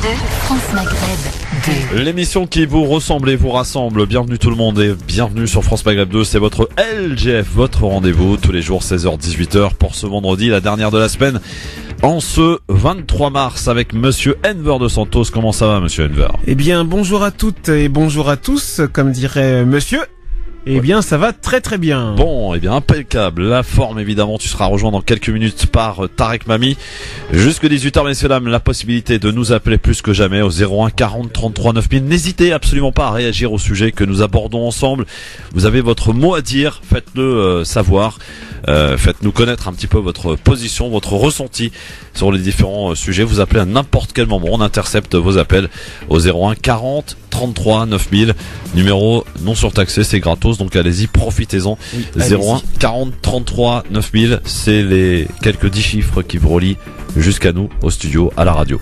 2, France Maghreb 2. L'émission qui vous ressemble et vous rassemble. Bienvenue tout le monde et bienvenue sur France Maghreb 2. C'est votre LGF, votre rendez-vous tous les jours 16h-18h pour ce vendredi, la dernière de la semaine. En ce 23 mars avec Monsieur Enver de Santos. Comment ça va, Monsieur Enver? Eh bien, bonjour à toutes et bonjour à tous, comme dirait Monsieur. Eh bien, ça va très très bien. Bon, eh bien, impeccable. La forme, évidemment, tu seras rejoint dans quelques minutes par Tarek Mami. Jusque 18h, messieurs, dames, la possibilité de nous appeler plus que jamais au 01 40 33 9000. N'hésitez absolument pas à réagir au sujet que nous abordons ensemble. Vous avez votre mot à dire, faites-le savoir. Faites-nous connaître un petit peu votre position, votre ressenti sur les différents sujets. Vous appelez à n'importe quel moment. On intercepte vos appels au 01 40 33 9000. Numéro non surtaxé, c'est gratos, donc allez-y, profitez-en. Oui, 01 40 33 9000, c'est les quelques 10 chiffres qui vous relient jusqu'à nous, au studio, à la radio.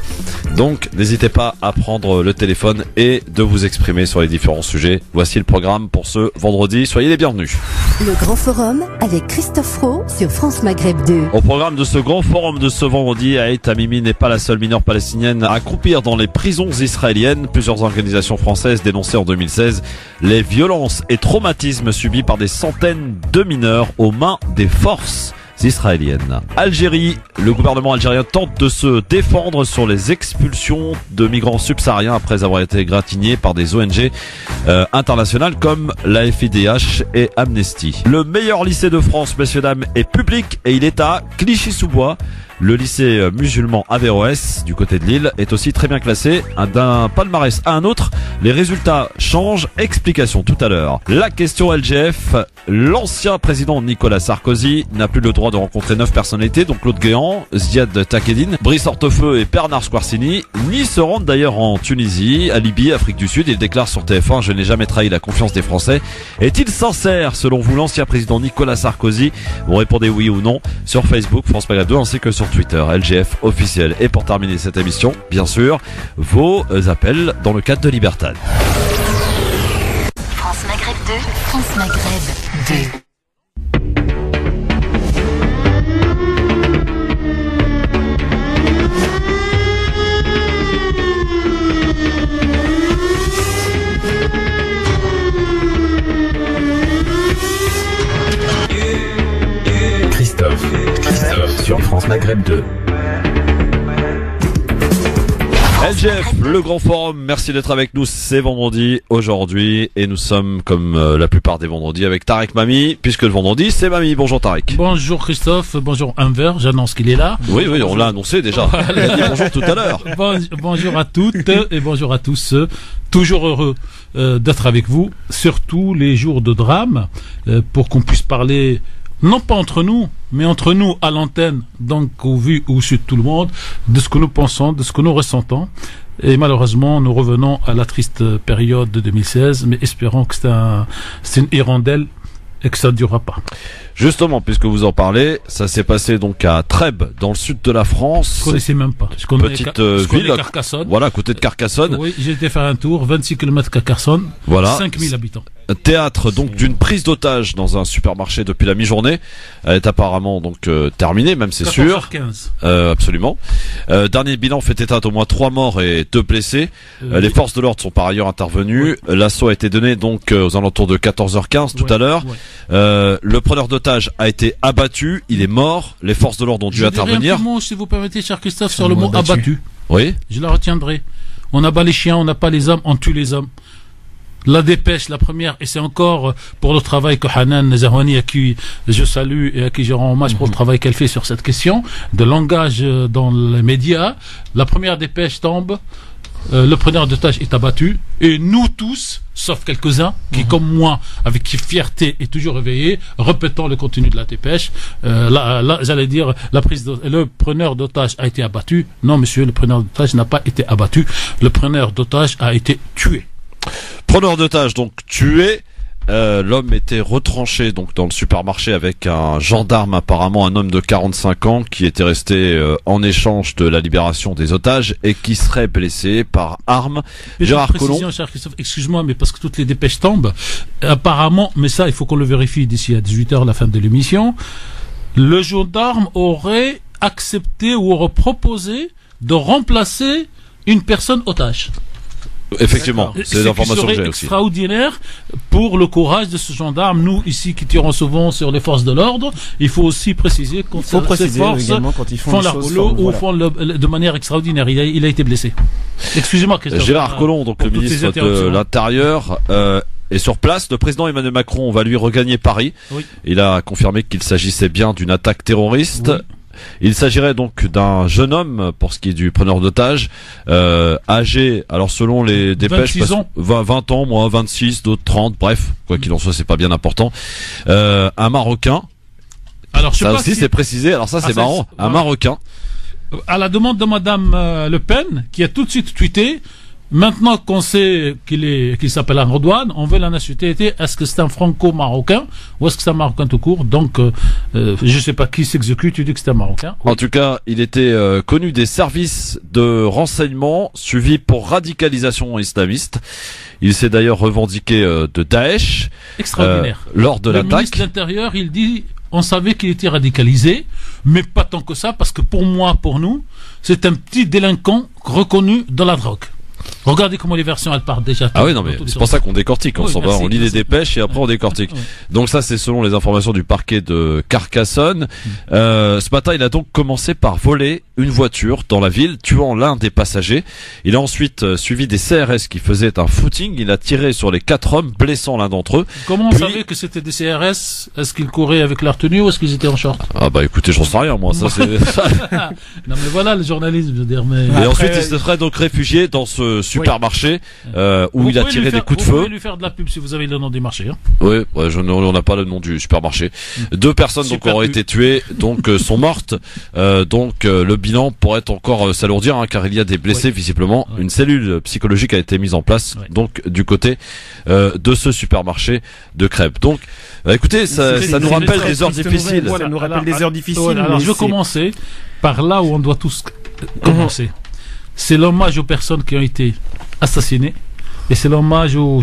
Donc, n'hésitez pas à prendre le téléphone et de vous exprimer sur les différents sujets. Voici le programme pour ce vendredi. Soyez les bienvenus. Le Grand Forum avec Christophe Roux sur France Maghreb 2. Au programme de ce Grand Forum de ce vendredi, Aït Tamimi n'est pas la seule mineure palestinienne à accroupir dans les prisons israéliennes. Plusieurs organisations françaises dénonçaient en 2016 les violences et traumatismes subis par des centaines de mineurs aux mains des forces israéliennes. Algérie, le gouvernement algérien tente de se défendre sur les expulsions de migrants subsahariens après avoir été égratignés par des ONG internationales comme la FIDH et Amnesty. Le meilleur lycée de France, messieurs dames, est public et il est à Clichy-sous-Bois. Le lycée musulman Averroès, du côté de Lille, est aussi très bien classé. D'un palmarès à un autre, les résultats changent. Explication tout à l'heure. La question LGF, l'ancien président Nicolas Sarkozy n'a plus le droit de rencontrer 9 personnalités, donc Claude Guéant, Ziad Takedine, Brice Hortefeux et Bernard Squarcini, ni se rendent d'ailleurs en Tunisie, à Libye, Afrique du Sud. Il déclare sur TF1 « Je n'ai jamais trahi la confiance des Français ». Est-il sincère, selon vous, l'ancien président Nicolas Sarkozy? Vous répondez oui ou non sur Facebook, France Maghreb 2, ainsi que sur Twitter, LGF officiel. Et pour terminer cette émission, bien sûr, vos appels dans le cadre de Libertad. France Maghreb 2, France Maghreb 2. Christophe sur France Maghreb 2. LGF, le Grand Forum, merci d'être avec nous, c'est vendredi aujourd'hui et nous sommes comme la plupart des vendredis avec Tarek Mami, puisque le vendredi c'est Mami. Bonjour Tarek. Bonjour Christophe, bonjour Enver, j'annonce qu'il est là. Oui, on l'a annoncé déjà, il a dit bonjour tout à l'heure. Bonjour à toutes et bonjour à tous, toujours heureux d'être avec vous, surtout les jours de drame, pour qu'on puisse parler non pas entre nous, mais entre nous à l'antenne, donc au vu ou sur tout le monde, de ce que nous pensons, de ce que nous ressentons. Et malheureusement, nous revenons à la triste période de 2016, mais espérons que c'est une hirondelle et que ça ne durera pas. Justement, puisque vous en parlez, ça s'est passé donc à Trèbes, dans le sud de la France. Je ne connaissais même pas. Petite ville, Carcassonne. Voilà, à côté de Carcassonne. Oui, j'ai été faire un tour, 26 km Carcassonne, voilà. 5000 habitants. Théâtre donc d'une prise d'otage dans un supermarché depuis la mi-journée. Elle est apparemment donc terminée, même c'est sûr. 14h15. Absolument. Dernier bilan fait état d'au moins 3 morts et 2 blessés. Les forces de l'ordre sont par ailleurs intervenues. Oui. L'assaut a été donné donc aux alentours de 14h15 tout à l'heure. Ouais. Le preneur d'otage a été abattu. Il est mort. Les forces de l'ordre ont dû intervenir. Un petit mot, si vous permettez, cher Christophe, sur le mot abattu. Oui. Je la retiendrai. On abat les chiens, on n'a pas les hommes, on tue les hommes. La dépêche, la première, et c'est encore pour le travail que Hanan Zahwani, à qui je salue et à qui je rends hommage pour le travail qu'elle fait sur cette question, de langage dans les médias. La première dépêche tombe, le preneur d'otage est abattu, et nous tous, sauf quelques-uns, qui comme moi, avec fierté et toujours réveillés, répétons le contenu de la dépêche. Là, j'allais dire, le preneur d'otage a été abattu. Non, monsieur, le preneur d'otage n'a pas été abattu. Le preneur d'otage a été tué. Preneur d'otage donc tué. L'homme était retranché donc dans le supermarché avec un gendarme, apparemment un homme de 45 ans qui était resté en échange de la libération des otages et qui serait blessé par arme. Gérard Collomb. Cher Christophe, excuse-moi, mais parce que toutes les dépêches tombent, apparemment, mais ça il faut qu'on le vérifie d'ici à 18h, la fin de l'émission, le gendarme aurait accepté ou aurait proposé de remplacer une personne otage. Effectivement, c'est l'information que j'ai aussi. Extraordinaire pour le courage de ce gendarme. Nous, ici, qui tirons souvent sur les forces de l'ordre, il faut aussi préciser quand ces forces quand ils font leur boulot ou font de manière extraordinaire. Il a été blessé. Excusez-moi, Christophe. Gérard Collomb, donc le ministre de l'Intérieur, est sur place. Le président Emmanuel Macron va lui regagner Paris. Oui. Il a confirmé qu'il s'agissait bien d'une attaque terroriste. Oui. Il s'agirait donc d'un jeune homme, pour ce qui est du preneur d'otages, âgé, alors selon les dépêches, 20 ans, moi 26, d'autres 30, bref, quoi qu'il en soit, c'est pas bien important. Un Marocain. Alors, ça aussi, c'est précisé. Alors ça, c'est marrant. Un Marocain. À la demande de Madame Le Pen, qui a tout de suite tweeté. Maintenant qu'on sait qu'il s'appelle Redouane, on veut la nationalité. Est-ce que c'est un franco-marocain ou est-ce que c'est un marocain tout court? Donc, je sais pas qui s'exécute, tu dis que c'est un marocain. Oui. En tout cas, il était connu des services de renseignement suivis pour radicalisation islamiste. Il s'est d'ailleurs revendiqué de Daesh. Extraordinaire. Lors de l'attaque. Le ministre de l'Intérieur, il dit, on savait qu'il était radicalisé, mais pas tant que ça, parce que pour nous, c'est un petit délinquant reconnu dans la drogue. Regardez comment les versions elles partent déjà. Ah oui, non mais c'est pour ça qu'on décortique. On lit les dépêches et après on décortique. Oui. Donc ça c'est selon les informations du parquet de Carcassonne. Ce matin il a donc commencé par voler une voiture dans la ville, tuant l'un des passagers. Il a ensuite suivi des CRS qui faisaient un footing. Il a tiré sur les 4 hommes, blessant l'un d'entre eux. Comment on savait que c'était des CRS? Est-ce qu'ils couraient avec leur tenue ou est-ce qu'ils étaient en short? Ah bah écoutez, j'en sais rien moi. Ça c'est. Non mais voilà le journalisme, je veux dire. Mais et après, ensuite il se serait donc réfugié dans ce supermarché où il a tiré des coups de feu. Vous pouvez lui faire de la pub si vous avez le nom du marché. Hein. Oui, on n'a pas le nom du supermarché. 2 personnes donc auraient été tuées, donc sont mortes. Donc le bilan pourrait être encore s'alourdir car il y a des blessés visiblement. Une cellule psychologique a été mise en place donc du côté de ce supermarché de crêpes. Donc écoutez, ça nous rappelle des heures difficiles. Ça nous rappelle des heures difficiles. Alors je vais commencer par là où on doit tous commencer. C'est l'hommage aux personnes qui ont été assassinées et c'est l'hommage aux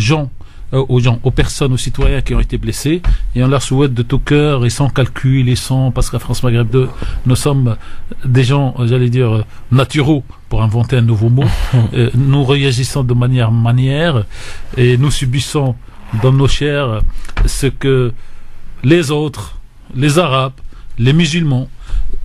personnes, aux citoyens qui ont été blessés et on leur souhaite de tout cœur et sans calcul et sans, parce qu'à France Maghreb 2, nous sommes des gens, j'allais dire, naturaux pour inventer un nouveau mot. Nous réagissons de manière et nous subissons dans nos chairs ce que les autres, les Arabes, les musulmans,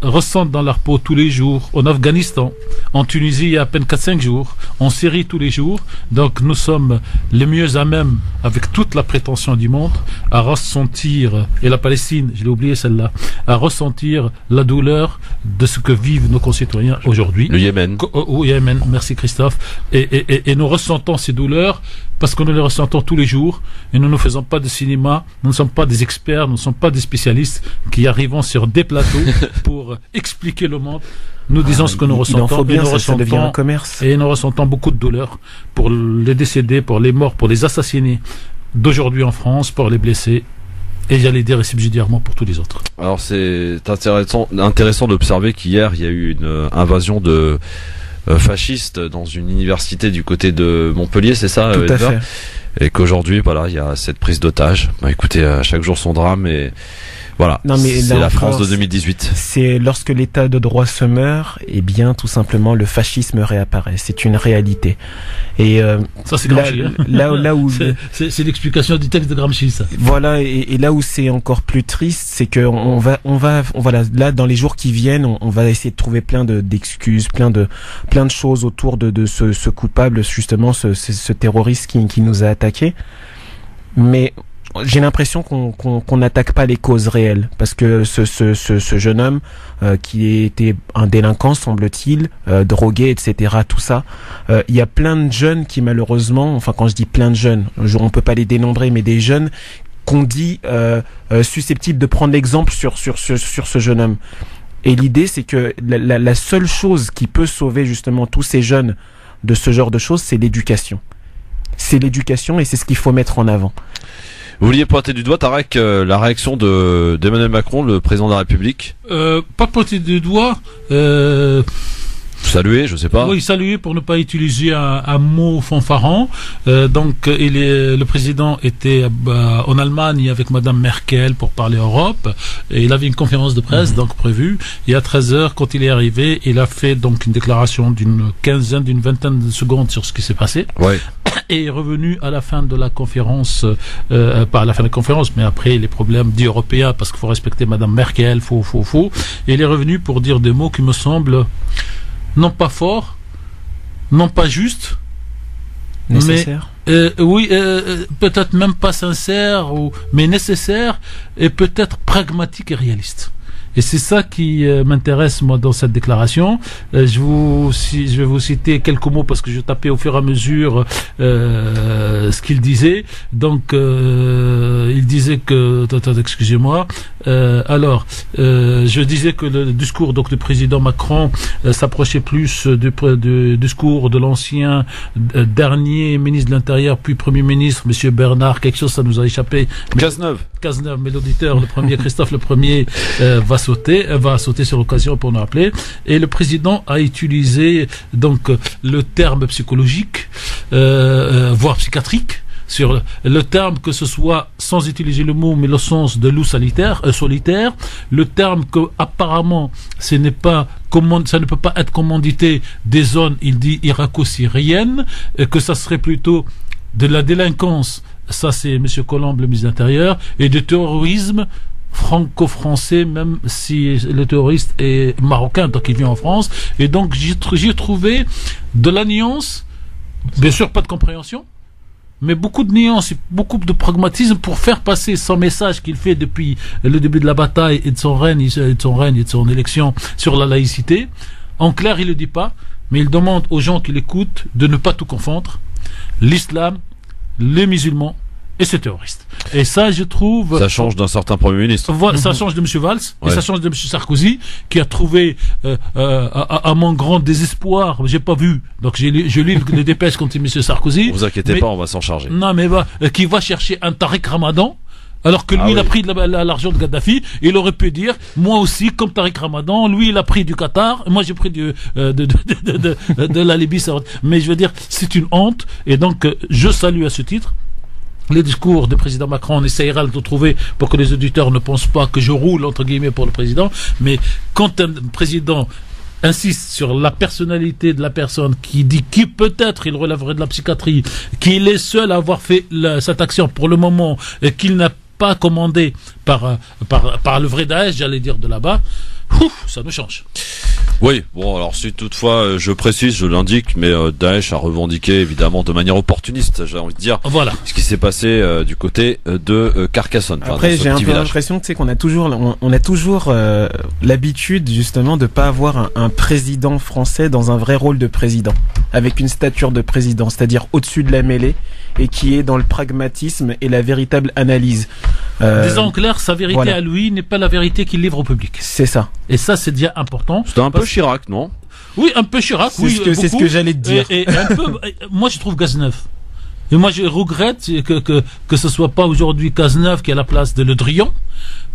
ressentent dans leur peau tous les jours, en Afghanistan, en Tunisie il y a à peine 4-5 jours, en Syrie tous les jours. Donc nous sommes les mieux à même, avec toute la prétention du monde, à ressentir, et la Palestine, je l'ai oublié celle-là, à ressentir la douleur de ce que vivent nos concitoyens aujourd'hui. Le Yémen. Au Yémen, merci Christophe. Et nous ressentons ces douleurs parce que nous les ressentons tous les jours et nous ne faisons pas de cinéma, nous ne sommes pas des experts, nous ne sommes pas des spécialistes qui arrivons sur des plateaux pour expliquer le monde. Nous disons ce que nous ressentons et nous ressentons beaucoup de douleur pour les décédés, pour les morts, pour les assassinés d'aujourd'hui en France, pour les blessés et j'allais dire subsidiairement pour tous les autres. Alors c'est intéressant d'observer qu'hier il y a eu une invasion de fascistes dans une université du côté de Montpellier, c'est ça? Tout à fait. Et qu'aujourd'hui, voilà, il y a cette prise d'otage. Bah, écoutez, chaque jour son drame et voilà. C'est la France de 2018. C'est lorsque l'état de droit se meurt, et bien, tout simplement, le fascisme réapparaît. C'est une réalité. Et ça, c'est Gramsci. Là où c'est l'explication du texte de Gramsci, ça. Voilà, et là où c'est encore plus triste, c'est que on va là dans les jours qui viennent, on va essayer de trouver plein d'excuses, plein de choses autour de ce coupable, justement, ce terroriste qui nous a attaqués. Mais j'ai l'impression qu'on n'attaque pas les causes réelles, parce que ce jeune homme qui était un délinquant, semble-t-il, drogué, etc., tout ça, il y a plein de jeunes qui malheureusement, enfin quand je dis plein de jeunes, on peut pas les dénombrer, mais des jeunes qu'on dit susceptibles de prendre l'exemple sur ce jeune homme. Et l'idée, c'est que la seule chose qui peut sauver justement tous ces jeunes de ce genre de choses, c'est l'éducation. C'est l'éducation et c'est ce qu'il faut mettre en avant. Vous vouliez pointer du doigt, Tarek, la réaction d'Emmanuel Macron, le président de la République? Pas pointer du doigt. saluer, je sais pas. Oui, saluer pour ne pas utiliser un mot fanfaron. Le président était en Allemagne avec Madame Merkel pour parler Europe. Et il avait une conférence de presse donc prévue. Et à 13h, quand il est arrivé, il a fait donc une déclaration d'une vingtaine de secondes sur ce qui s'est passé. Ouais. Et est revenu à la fin de la conférence, pas à la fin de la conférence, mais après les problèmes dits européens, parce qu'il faut respecter Madame Merkel, faut. Et il est revenu pour dire des mots qui me semblent non pas forts, non pas justes, Nécessaire. mais peut-être même pas sincères, mais nécessaires, et peut-être pragmatiques et réalistes. Et c'est ça qui m'intéresse moi dans cette déclaration. Je vais vous citer quelques mots parce que je tapais au fur et à mesure ce qu'il disait. Donc il disait que excusez-moi. Je disais que le discours donc du président Macron s'approchait plus du discours de l'ancien dernier ministre de l'Intérieur puis Premier ministre, Monsieur Bernard. Quelque chose ça nous a échappé. Cazeneuve, mais l'auditeur, le premier Christophe, le premier va sauter sur l'occasion pour nous rappeler. Et le président a utilisé donc le terme psychologique, voire psychiatrique, sur le terme que ce soit sans utiliser le mot, mais le sens de loup solitaire, le terme que apparemment ça ne peut pas être commandité des zones, il dit irako-syriennes, que ça serait plutôt de la délinquance. Ça, c'est M. Colombe, le ministre de l'Intérieur, et de terrorisme franco-français, même si le terroriste est marocain, donc il vient en France. Et donc, j'ai trouvé de la nuance, bien sûr pas de compréhension, mais beaucoup de nuances et beaucoup de pragmatisme pour faire passer son message qu'il fait depuis le début de la bataille et de son règne et de son élection sur la laïcité. En clair, il le dit pas, mais il demande aux gens qui l'écoutent de ne pas tout confondre. L'islam, les musulmans et ces terroristes. Et ça, je trouve... Ça change d'un certain Premier ministre. Voilà, ça change de M. Valls, et ça change de M. Sarkozy, qui a trouvé, à mon grand désespoir, j'ai pas vu, donc je lis les dépêches contre M. Sarkozy. Vous inquiétez pas, on va s'en charger. Non, mais qui va chercher un Tariq Ramadan, alors que lui, il a pris l'argent de Kadhafi, il aurait pu dire, moi aussi, comme Tariq Ramadan, lui, il a pris du Qatar, moi, j'ai pris de la Libye Saoudite. Mais je veux dire, c'est une honte, et donc, je salue à ce titre les discours du président Macron. On essayera de le trouver pour que les auditeurs ne pensent pas que je roule, entre guillemets, pour le président, mais quand un président insiste sur la personnalité de la personne qui dit qui peut-être il relèverait de la psychiatrie, qu'il est seul à avoir fait cette action pour le moment, et qu'il n'a pas commandé par le vrai Daesh, j'allais dire de là-bas, ça nous change. Oui, bon, alors si toutefois, je précise, je l'indique, mais Daesh a revendiqué évidemment de manière opportuniste, j'ai envie de dire, voilà, ce qui s'est passé du côté de Carcassonne. Après, j'ai un peu l'impression que c'est qu'on a toujours, l'habitude justement de pas avoir un président français dans un vrai rôle de président, avec une stature de président, c'est-à-dire au-dessus de la mêlée, et qui est dans le pragmatisme et la véritable analyse. Disons en clair, sa vérité à lui n'est pas la vérité qu'il livre au public. C'est ça. Et ça, c'est déjà important. C'était un peu Chirac, non? Oui, un peu Chirac. C'est ce que j'allais te dire. Et un peu, moi, je trouve Cazeneuve. Et moi, je regrette que ce soit pas aujourd'hui Cazeneuve qui est à la place de Le Drian.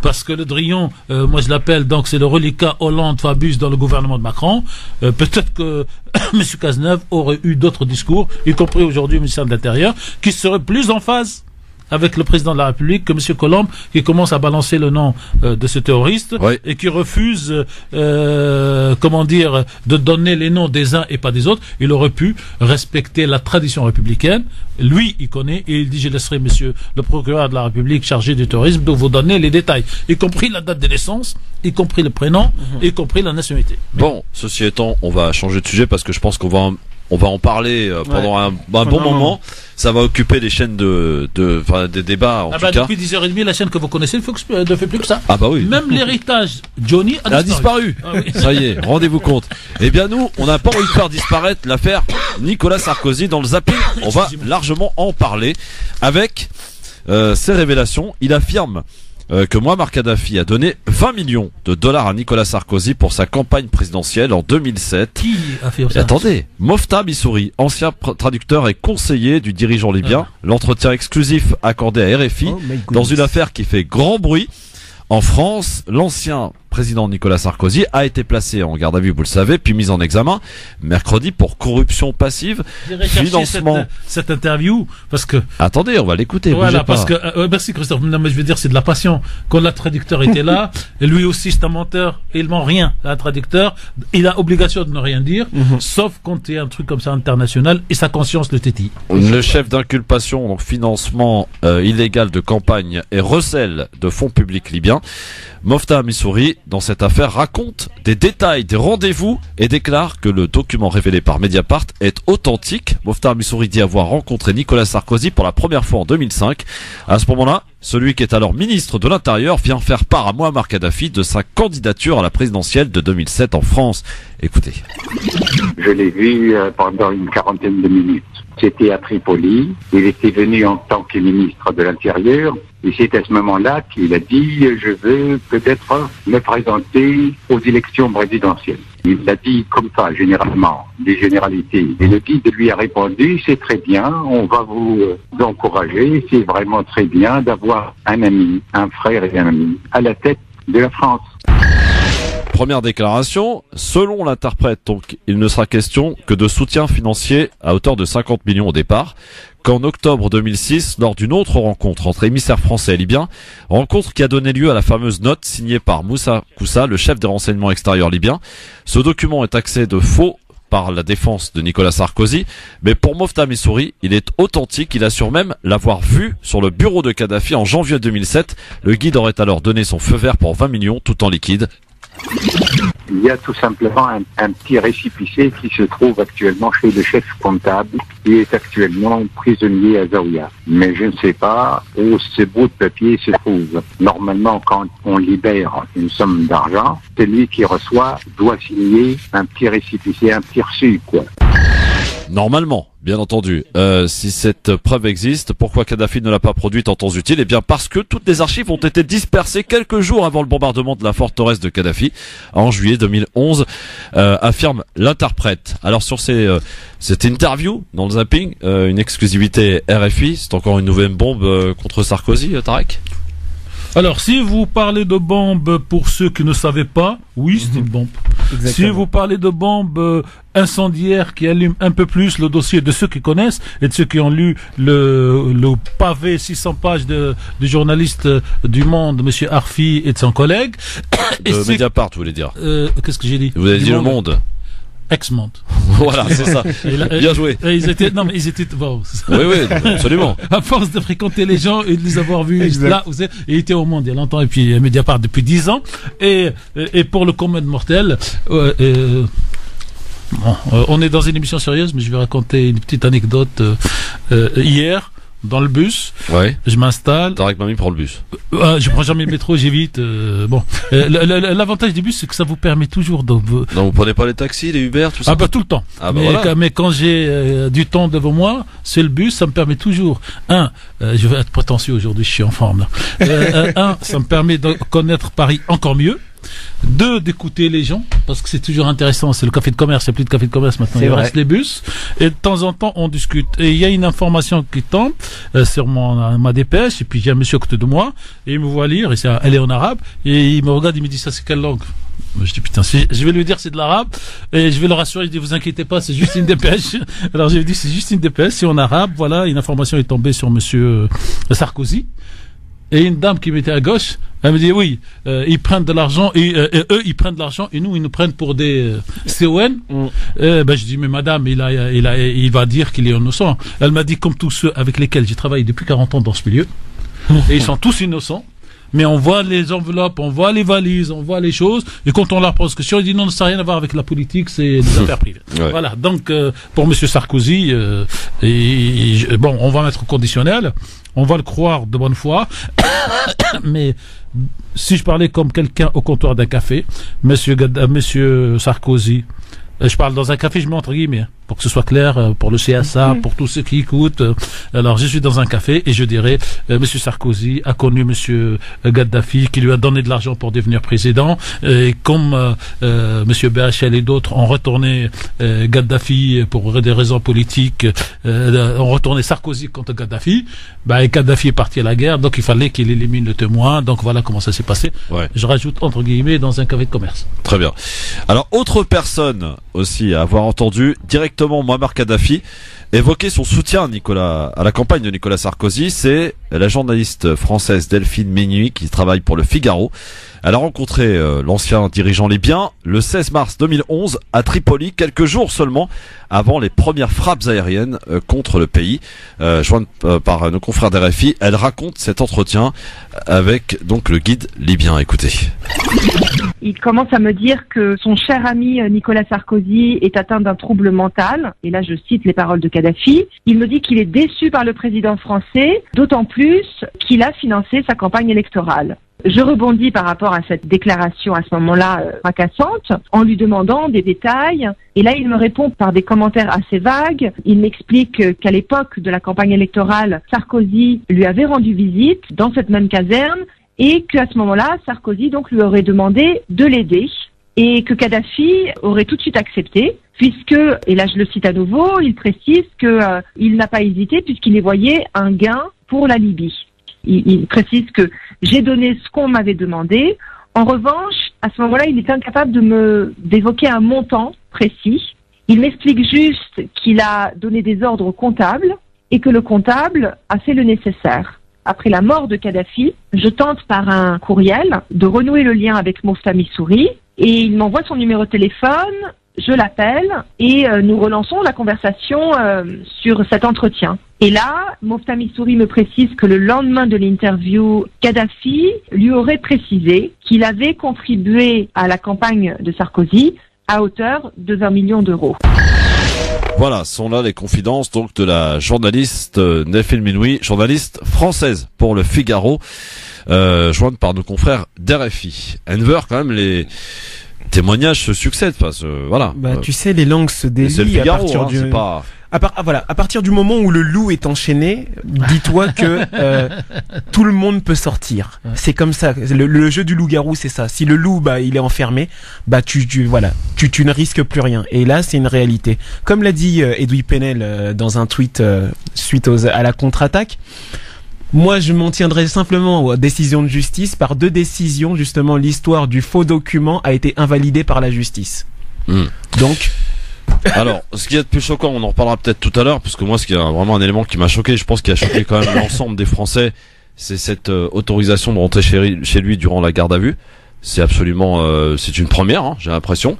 Parce que Le Drian, moi je l'appelle, donc c'est le reliquat Hollande-Fabius dans le gouvernement de Macron. Peut-être que M. Cazeneuve aurait eu d'autres discours, y compris aujourd'hui au ministère de l'Intérieur, qui seraient plus en phase avec le président de la République que M. Colombe, qui commence à balancer le nom de ce terroriste, et qui refuse, de donner les noms des uns et pas des autres. Il aurait pu respecter la tradition républicaine. Lui, il connaît, et il dit, je laisserai monsieur le procureur de la République chargé du terrorisme de vous donner les détails, y compris la date de naissance, y compris le prénom, y compris la nationalité. Bon, ceci étant, on va changer de sujet parce que je pense qu'on va en parler pendant un bon moment. Ça va occuper les chaînes des débats en tout cas. Depuis 10h30, la chaîne que vous connaissez ne fait plus que ça. Ah bah oui. Même l'héritage Johnny a disparu. Ah oui. Ça y est, rendez-vous compte. Eh bien nous, on n'a pas envie de faire disparaître l'affaire Nicolas Sarkozy dans le zapping. On va largement en parler avec ces révélations. Il affirme que Mouammar Kadhafi a donné 20 millions de dollars à Nicolas Sarkozy pour sa campagne présidentielle en 2007. Qui a fait ça? Attendez, Mofta Bissouri, ancien traducteur et conseiller du dirigeant libyen, l'entretien exclusif accordé à RFI dans une affaire qui fait grand bruit. En France, l'ancien président Nicolas Sarkozy a été placé en garde à vue, vous le savez, puis mis en examen mercredi pour corruption passive, J'ai recherché financement. cette interview parce que Attendez, on va l'écouter. voilà, bougez pas. parce que merci Christophe. Non, mais je veux dire, c'est de la passion. Quand le traducteur était là, et lui aussi c'est un menteur, et il ment rien. Un traducteur, il a obligation de ne rien dire, sauf quand il y a un truc comme ça international et sa conscience le tétille. Le chef d'inculpation, donc financement illégal de campagne et recel de fonds publics libyens, Mofta Missouri, dans cette affaire, raconte des détails des rendez-vous et déclare que le document révélé par Mediapart est authentique. Mofta Missouri dit avoir rencontré Nicolas Sarkozy pour la première fois en 2005. À ce moment-là, celui qui est alors ministre de l'Intérieur vient faire part à Mouammar Kadhafi de sa candidature à la présidentielle de 2007 en France. Écoutez. Je l'ai vu pendant une quarantaine de minutes. C'était à Tripoli. Il était venu en tant que ministre de l'Intérieur. Et c'est à ce moment-là qu'il a dit « Je veux peut-être me présenter aux élections présidentielles ». Il l'a dit comme ça, généralement, des généralités. Et le guide lui a répondu « C'est très bien, on va vous encourager. C'est vraiment très bien d'avoir un ami, un frère et un ami à la tête de la France ». Première déclaration, selon l'interprète, donc, il ne sera question que de soutien financier à hauteur de 50 millions au départ, qu'en octobre 2006, lors d'une autre rencontre entre émissaires français et libyens, rencontre qui a donné lieu à la fameuse note signée par Moussa Koussa, le chef des renseignements extérieurs libyens. Ce document est taxé de faux par la défense de Nicolas Sarkozy, mais pour Mofta Missouri, il est authentique, il assure même l'avoir vu sur le bureau de Kadhafi en janvier 2007. Le guide aurait alors donné son feu vert pour 20 millions, tout en liquide. Il y a tout simplement un petit récépissé qui se trouve actuellement chez le chef comptable, qui est actuellement prisonnier à Zaouïa. Mais je ne sais pas où ce bout de papier se trouve. Normalement, quand on libère une somme d'argent, celui qui reçoit doit signer un petit récépissé, un petit reçu, quoi. Normalement, bien entendu. Si cette preuve existe, pourquoi Kadhafi ne l'a pas produite en temps utile? Eh bien parce que toutes les archives ont été dispersées quelques jours avant le bombardement de la forteresse de Kadhafi, en juillet 2011, affirme l'interprète. Alors sur cette interview dans le zapping, une exclusivité RFI, c'est encore une nouvelle bombe contre Sarkozy, Tarek? Alors, si vous parlez de bombe pour ceux qui ne savaient pas, oui, c'est une bombe. Exactement. Si vous parlez de bombe incendiaire qui allume un peu plus le dossier de ceux qui connaissent et de ceux qui ont lu le pavé 600 pages du journaliste du Monde, monsieur Arfi et de son collègue. De Mediapart, vous voulez dire? Qu'est-ce que j'ai dit? Vous avez dit Le Monde. Ex-Monde. Voilà, c'est ça. Bien joué. Ils étaient bon. Oui, absolument. À force de fréquenter les gens et de les avoir vus Exact. là, il était au Monde il y a longtemps et puis Mediapart depuis 10 ans. Et pour le commun mortel, on est dans une émission sérieuse, mais je vais raconter une petite anecdote. Hier, dans le bus, Ouais. je m'installe. Tarek Mami prend le bus. Je prends jamais le métro, j'évite. L'avantage des bus, c'est que ça vous permet toujours de. Non, vous prenez pas les taxis, les Uber, tout ça? Ah bah tout le temps. Ah bah mais, voilà. mais quand j'ai du temps devant moi, c'est le bus, ça me permet toujours. Je vais être prétentieux aujourd'hui, je suis en forme là. Ça me permet de connaître Paris encore mieux. 2, d'écouter les gens, parce que c'est toujours intéressant. C'est le café de commerce, il n'y a plus de café de commerce maintenant, C'est il vrai. reste les bus. Et de temps en temps, on discute. Et il y a une information qui tombe sur ma dépêche, et puis il y a un monsieur à côté de moi, et il me voit lire, et elle est en arabe, et il me regarde, il me dit, ça c'est quelle langue? Je dis putain, je vais lui dire c'est de l'arabe, et je vais le rassurer, je dis vous inquiétez pas, c'est juste une dépêche. Alors je lui dis c'est juste une dépêche, c'est en arabe, voilà, une information est tombée sur monsieur Sarkozy. Et une dame qui m'était à gauche, elle me dit oui, ils prennent de l'argent et eux ils prennent de l'argent et nous ils nous prennent pour des CON. Je dis mais madame, il va dire qu'il est innocent. Elle m'a dit comme tous ceux avec lesquels j'ai travaillé depuis 40 ans dans ce milieu, et ils sont tous innocents. Mais on voit les enveloppes, on voit les valises, on voit les choses, et quand on leur pose question, il dit non, ça n'a rien à voir avec la politique, c'est des affaires privées. Ouais. Voilà. Donc pour monsieur Sarkozy, on va mettre au conditionnel, on va le croire de bonne foi, mais si je parlais comme quelqu'un au comptoir d'un café, monsieur Sarkozy, je parle dans un café, je mets entre guillemets, pour que ce soit clair pour le CSA, pour tous ceux qui écoutent. Alors, je suis dans un café et je dirais, Monsieur Sarkozy a connu Monsieur Gaddafi, qui lui a donné de l'argent pour devenir président. Et comme Monsieur BHL et d'autres ont retourné Gaddafi pour des raisons politiques, ont retourné Sarkozy contre Gaddafi, et Gaddafi est parti à la guerre, donc il fallait qu'il élimine le témoin. Donc voilà comment ça s'est passé. Ouais. Je rajoute entre guillemets dans un café de commerce. Très bien. Alors, autre personne aussi à avoir entendu directement Muammar Kadhafi évoquer son soutien à la campagne de Nicolas Sarkozy, c'est la journaliste française Delphine Minuit qui travaille pour le Figaro. Elle a rencontré l'ancien dirigeant libyen le 16 mars 2011 à Tripoli, quelques jours seulement avant les premières frappes aériennes contre le pays. Jointe par nos confrères d'RFI, elle raconte cet entretien avec donc le guide libyen. Écoutez. Il commence à me dire que son cher ami Nicolas Sarkozy est atteint d'un trouble mental. Et là, je cite les paroles de Kadhafi. Il me dit qu'il est déçu par le président français, d'autant plus qu'il a financé sa campagne électorale. Je rebondis par rapport à cette déclaration à ce moment-là fracassante en lui demandant des détails. Et là, il me répond par des commentaires assez vagues. Il m'explique qu'à l'époque de la campagne électorale, Sarkozy lui avait rendu visite dans cette même caserne et qu'à ce moment-là, Sarkozy donc lui aurait demandé de l'aider et que Kadhafi aurait tout de suite accepté puisque, et là je le cite à nouveau, il précise qu'il n'a pas hésité puisqu'il y voyait un gain pour la Libye. Il précise que j'ai donné ce qu'on m'avait demandé. En revanche, à ce moment-là, il est incapable d'évoquer un montant précis. Il m'explique juste qu'il a donné des ordres au comptable et que le comptable a fait le nécessaire. Après la mort de Kadhafi, je tente par un courriel de renouer le lien avec Mofta Missouri et il m'envoie son numéro de téléphone. Je l'appelle et nous relançons la conversation sur cet entretien. Et là, Mofta Missouri me précise que le lendemain de l'interview, Kadhafi lui aurait précisé qu'il avait contribué à la campagne de Sarkozy à hauteur de 20 millions d'euros. Voilà, sont là les confidences donc de la journaliste Delphine Minuit, journaliste française pour le Figaro, jointe par nos confrères d'RFI. Enver, quand même, les témoignages se succèdent. Voilà. Tu sais, les langues se délient. C'est le Figaro, à partir du... c'est pas... À partir du moment où le loup est enchaîné, dis-toi que tout le monde peut sortir. Ouais. C'est comme ça. Le jeu du loup-garou, c'est ça. Si le loup, il est enfermé, tu ne risques plus rien. Et là, c'est une réalité. Comme l'a dit Edoui Penel dans un tweet suite à la contre-attaque. Moi, je m'en tiendrai simplement aux décisions de justice. Par 2 décisions, justement, l'histoire du faux document a été invalidée par la justice. Donc. Alors, ce qui est de plus choquant, on en reparlera peut-être tout à l'heure, parce que moi, ce qui est vraiment un élément qui m'a choqué, je pense qu'il a choqué quand même l'ensemble des Français, c'est cette autorisation de rentrer chez lui durant la garde à vue. C'est absolument, c'est une première, j'ai l'impression.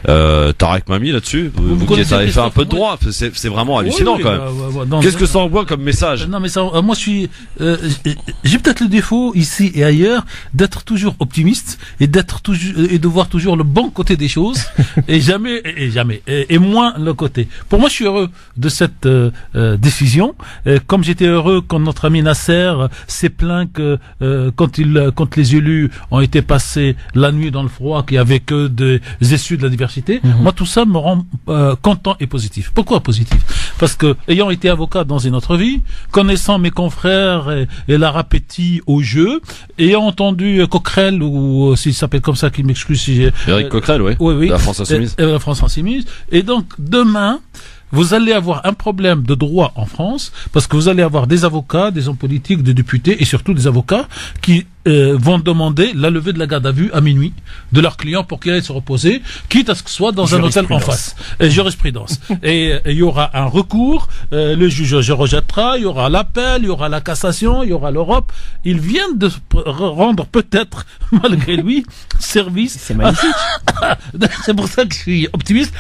Tarek Mami là-dessus, vous qui avez fait un peu de droit, c'est vraiment hallucinant quand même. Qu'est-ce que ça envoie comme message? Non, mais ça, moi, j'ai peut-être le défaut ici et ailleurs d'être toujours optimiste et de voir toujours le bon côté des choses et moins le côté. Pour moi, je suis heureux de cette décision. Comme j'étais heureux quand notre ami Nasser s'est plaint que quand les élus ont été passés la nuit dans le froid, qu'il n'y avait que des issues de la diversité. Moi, tout ça me rend content et positif. Pourquoi positif? Parce que, ayant été avocat dans une autre vie, connaissant mes confrères et leur appétit au jeu, ayant entendu Coquerel, ou s'il s'appelle comme ça, qu'il m'excuse si j'ai... Éric Coquerel, oui. La France Insoumise. La France Insoumise. Et donc, demain, vous allez avoir un problème de droit en France, parce que vous allez avoir des avocats, des hommes politiques, des députés, et surtout des avocats qui vont demander la levée de la garde à vue à minuit de leurs clients pour qu'ils aillent se reposer, quitte à ce que ce soit dans un hôtel en face. Jurisprudence. Et il y aura un recours, le juge rejettera, il y aura l'appel, il y aura la cassation, il y aura l'Europe. Ils viennent de rendre peut-être, malgré lui, service. C'est magnifique. C'est pour ça que je suis optimiste.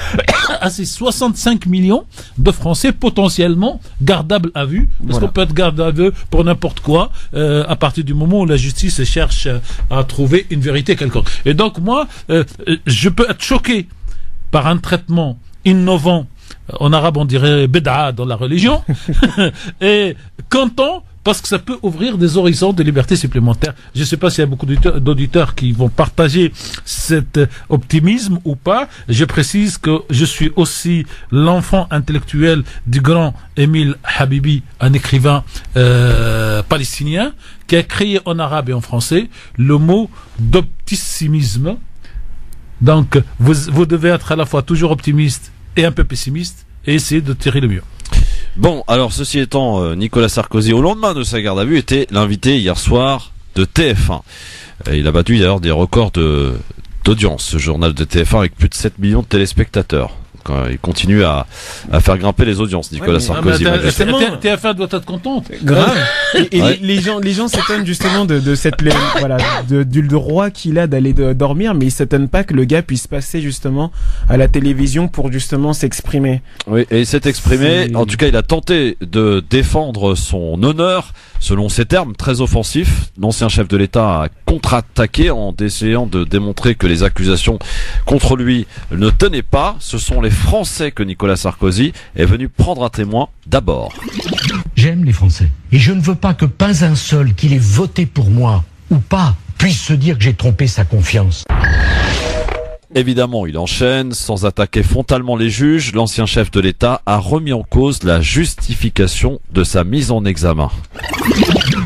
À ces 65 millions de Français potentiellement gardables à vue, parce qu'on peut être garde à vue pour n'importe quoi, à partir du moment où la justice cherche à trouver une vérité quelconque. Et donc moi, je peux être choqué par un traitement innovant, en arabe on dirait bid'a dans la religion, et content parce que ça peut ouvrir des horizons de liberté supplémentaires. Je ne sais pas s'il y a beaucoup d'auditeurs qui vont partager cet optimisme ou pas. Je précise que je suis aussi l'enfant intellectuel du grand Émile Habibi, un écrivain palestinien, qui a créé en arabe et en français le mot d'optimisme. Donc, vous devez être à la fois toujours optimiste et un peu pessimiste et essayer de tirer le mieux. Bon, alors ceci étant, Nicolas Sarkozy, au lendemain de sa garde à vue, était l'invité hier soir de TF1. Et il a battu d'ailleurs des records d'audience, ce journal de TF1, avec plus de 7 millions de téléspectateurs. Il continue à faire grimper les audiences, Nicolas Sarkozy. TF1 doit être contente. Grave. Et Ouais. les gens s'étonnent justement de cette du roi qu'il a d'aller dormir, mais ils s'étonnent pas que le gars puisse passer justement à la télévision pour justement s'exprimer. Oui, et il s'est exprimé. En tout cas, il a tenté de défendre son honneur, selon ses termes très offensifs. L'ancien chef de l'État a contre-attaqué en essayant de démontrer que les accusations contre lui ne tenaient pas. Ce sont les Français que Nicolas Sarkozy est venu prendre à témoin d'abord. J'aime les Français. Et je ne veux pas que pas un seul qui ait voté pour moi, ou pas, puisse se dire que j'ai trompé sa confiance. Évidemment, il enchaîne. Sans attaquer frontalement les juges, l'ancien chef de l'État a remis en cause la justification de sa mise en examen.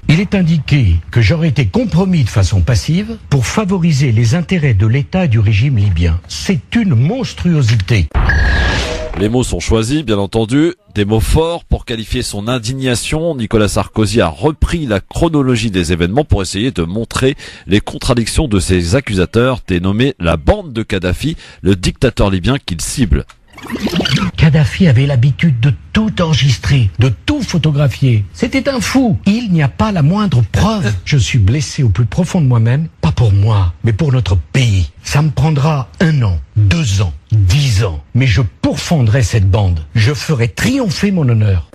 Il est indiqué que j'aurais été compromis de façon passive pour favoriser les intérêts de l'État et du régime libyen. C'est une monstruosité. Les mots sont choisis, bien entendu. Des mots forts pour qualifier son indignation. Nicolas Sarkozy a repris la chronologie des événements pour essayer de montrer les contradictions de ses accusateurs, dénommés la bande de Kadhafi, le dictateur libyen qu'il cible. Kadhafi avait l'habitude de tout enregistrer, de tout photographier. C'était un fou. Il n'y a pas la moindre preuve. Je suis blessé au plus profond de moi-même, pas pour moi, mais pour notre pays. Ça me prendra 1 an, 2 ans, 10 ans. Mais je pourfendrai cette bande. Je ferai triompher mon honneur.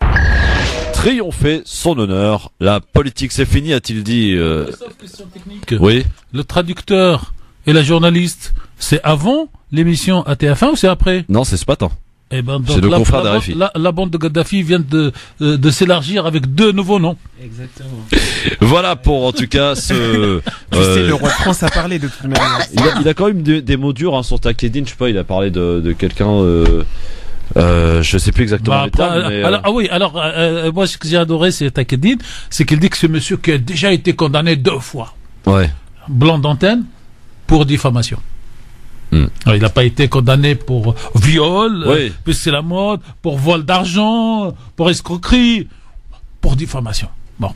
Triompher son honneur. La politique c'est fini, a-t-il dit. Sauf question technique. Oui. Le traducteur et la journaliste, c'est avant l'émission à TF1 ou c'est après? Non, c'est ce matin. Eh ben, donc C'est le confrère d'RFI. la bande de Gaddafi vient de s'élargir avec 2 nouveaux noms. Exactement. Voilà pour en tout cas ce... Tu sais, le roi de France a parlé de toute manière. il a quand même des mots durs hein, sur Takedine, je sais pas, il a parlé de quelqu'un... je sais plus exactement les termes, mais, moi ce que j'ai adoré c'est Takedine, c'est qu'il dit que ce monsieur qui a déjà été condamné 2 fois, ouais. blanc d'antenne, pour diffamation. Alors, il n'a pas été condamné pour viol, puisque c'est la mode, pour vol d'argent, pour escroquerie, pour diffamation. Bon.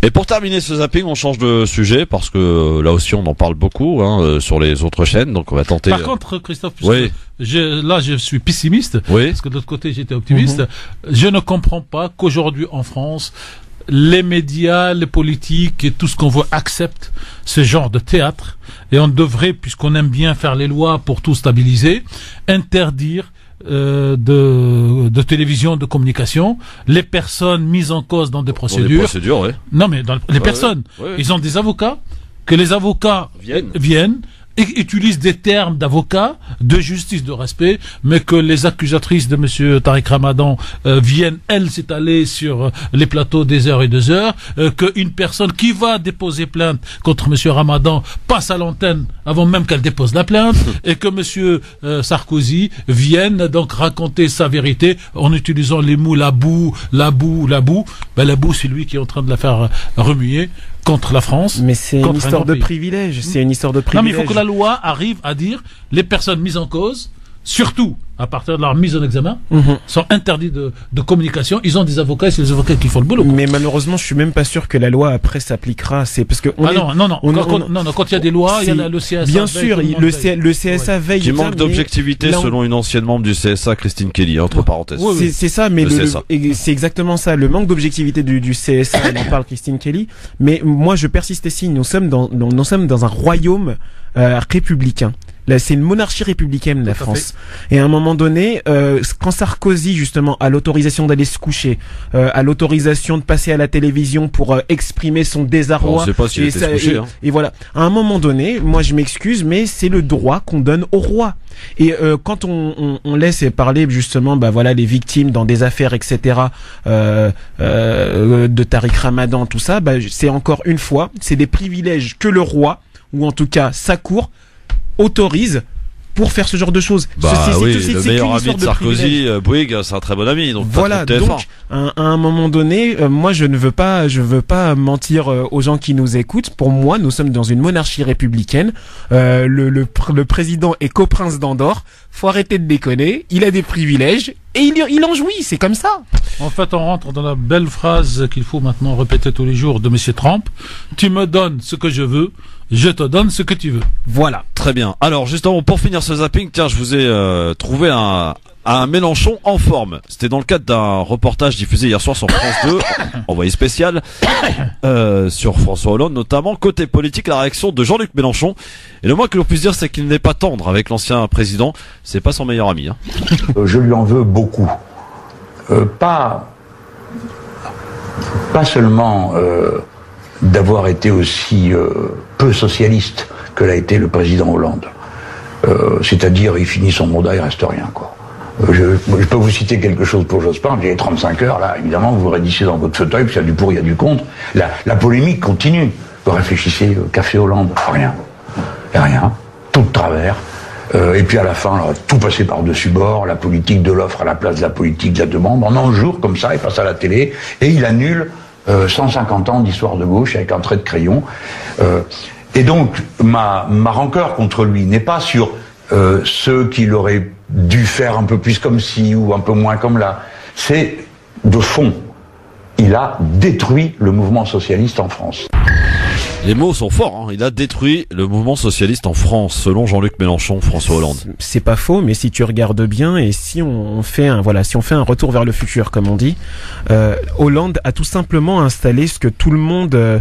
Et pour terminer ce zapping, on change de sujet parce que là aussi on en parle beaucoup sur les autres chaînes, donc on va tenter. Par contre, Christophe, je suis pessimiste, parce que de l'autre côté j'étais optimiste. Je ne comprends pas qu'aujourd'hui en France, les médias, les politiques et tout ce qu'on veut acceptent ce genre de théâtre, et on devrait, puisqu'on aime bien faire les lois pour tout stabiliser, interdire de télévision, de communication, les personnes mises en cause dans des procédures. Non mais les personnes, ils ont des avocats, que les avocats viennent et utilisent des termes d'avocats, de justice, de respect, mais que les accusatrices de monsieur Tariq Ramadan viennent, elles, s'étaler sur les plateaux des heures et des heures, qu'une personne qui va déposer plainte contre monsieur Ramadan passe à l'antenne avant même qu'elle dépose la plainte, et que monsieur Sarkozy vienne donc raconter sa vérité en utilisant les mots la boue. La boue, c'est lui qui est en train de la faire remuer contre la France. Mais c'est une histoire de privilège. C'est une histoire de privilège. Non, mais il faut que la loi arrive à dire les personnes mises en cause, surtout à partir de leur mise en examen, sont interdits de communication. Ils ont des avocats et c'est les avocats qui font le boulot. Mais malheureusement, je suis même pas sûr que la loi après s'appliquera. C'est parce que quand il y a des lois, il y a le CSA. Bien sûr, le CSA veille. Qui manque d'objectivité selon une ancienne membre du CSA, Christine Kelly, entre parenthèses. C'est ça, mais c'est exactement ça. Le manque d'objectivité du CSA, elle en parle Christine Kelly. Mais moi, je persiste ici. Nous sommes dans un royaume républicain. Là, c'est une monarchie républicaine, la France. Et à un moment donné, quand Sarkozy, justement, a l'autorisation d'aller se coucher, a l'autorisation de passer à la télévision pour exprimer son désarroi. On sait pas s'il était se coucher, hein. Et voilà. À un moment donné, moi je m'excuse, mais c'est le droit qu'on donne au roi. Et quand on laisse parler justement, bah voilà, les victimes dans des affaires, etc. De Tariq Ramadan, tout ça, bah c'est encore une fois, c'est des privilèges que le roi, ou en tout cas sa cour, autorise pour faire ce genre de choses. Le meilleur ami de Sarkozy, Bouygues, c'est un très bon ami. Donc voilà, donc à un moment donné, moi je veux pas mentir aux gens qui nous écoutent. Pour moi, nous sommes dans une monarchie républicaine. Le président est coprince d'Andorre. Faut arrêter de déconner. Il a des privilèges et il en jouit. C'est comme ça. En fait, on rentre dans la belle phrase qu'il faut maintenant répéter tous les jours de Monsieur Trump. Tu me donnes ce que je veux, je te donne ce que tu veux. Voilà. Très bien. Alors, justement, pour finir ce zapping, tiens, je vous ai trouvé un Mélenchon en forme. C'était dans le cadre d'un reportage diffusé hier soir sur France 2, envoyé spécial, sur François Hollande notamment. Côté politique, la réaction de Jean-Luc Mélenchon. Et le moins que l'on puisse dire, c'est qu'il n'est pas tendre avec l'ancien président. C'est pas son meilleur ami. Hein. Je lui en veux beaucoup. Pas seulement d'avoir été aussi peu socialiste que l'a été le président Hollande. C'est-à-dire, il finit son mandat, il reste rien, quoi. Je peux vous citer quelque chose pour Jospin, j'ai 35 heures, là, évidemment, vous rédigez dans votre fauteuil, puis il y a du pour, il y a du contre. La polémique continue. Vous réfléchissez, café Hollande, rien. Rien. Tout de travers. Et puis à la fin, là, tout passer par-dessus bord, la politique de l'offre à la place de la politique de la demande. En un jour, comme ça, il passe à la télé, et il annule 150 ans d'histoire de gauche avec un trait de crayon. Et donc, ma rancœur contre lui n'est pas sur ceux qui l'auraient dû faire un peu plus comme ci ou un peu moins comme là. C'est de fond. Il a détruit le mouvement socialiste en France. Les mots sont forts, hein. Il a détruit le mouvement socialiste en France, selon Jean-Luc Mélenchon, François Hollande. C'est pas faux, mais si tu regardes bien et si on fait un retour vers le futur, comme on dit, Hollande a tout simplement installé ce que tout le monde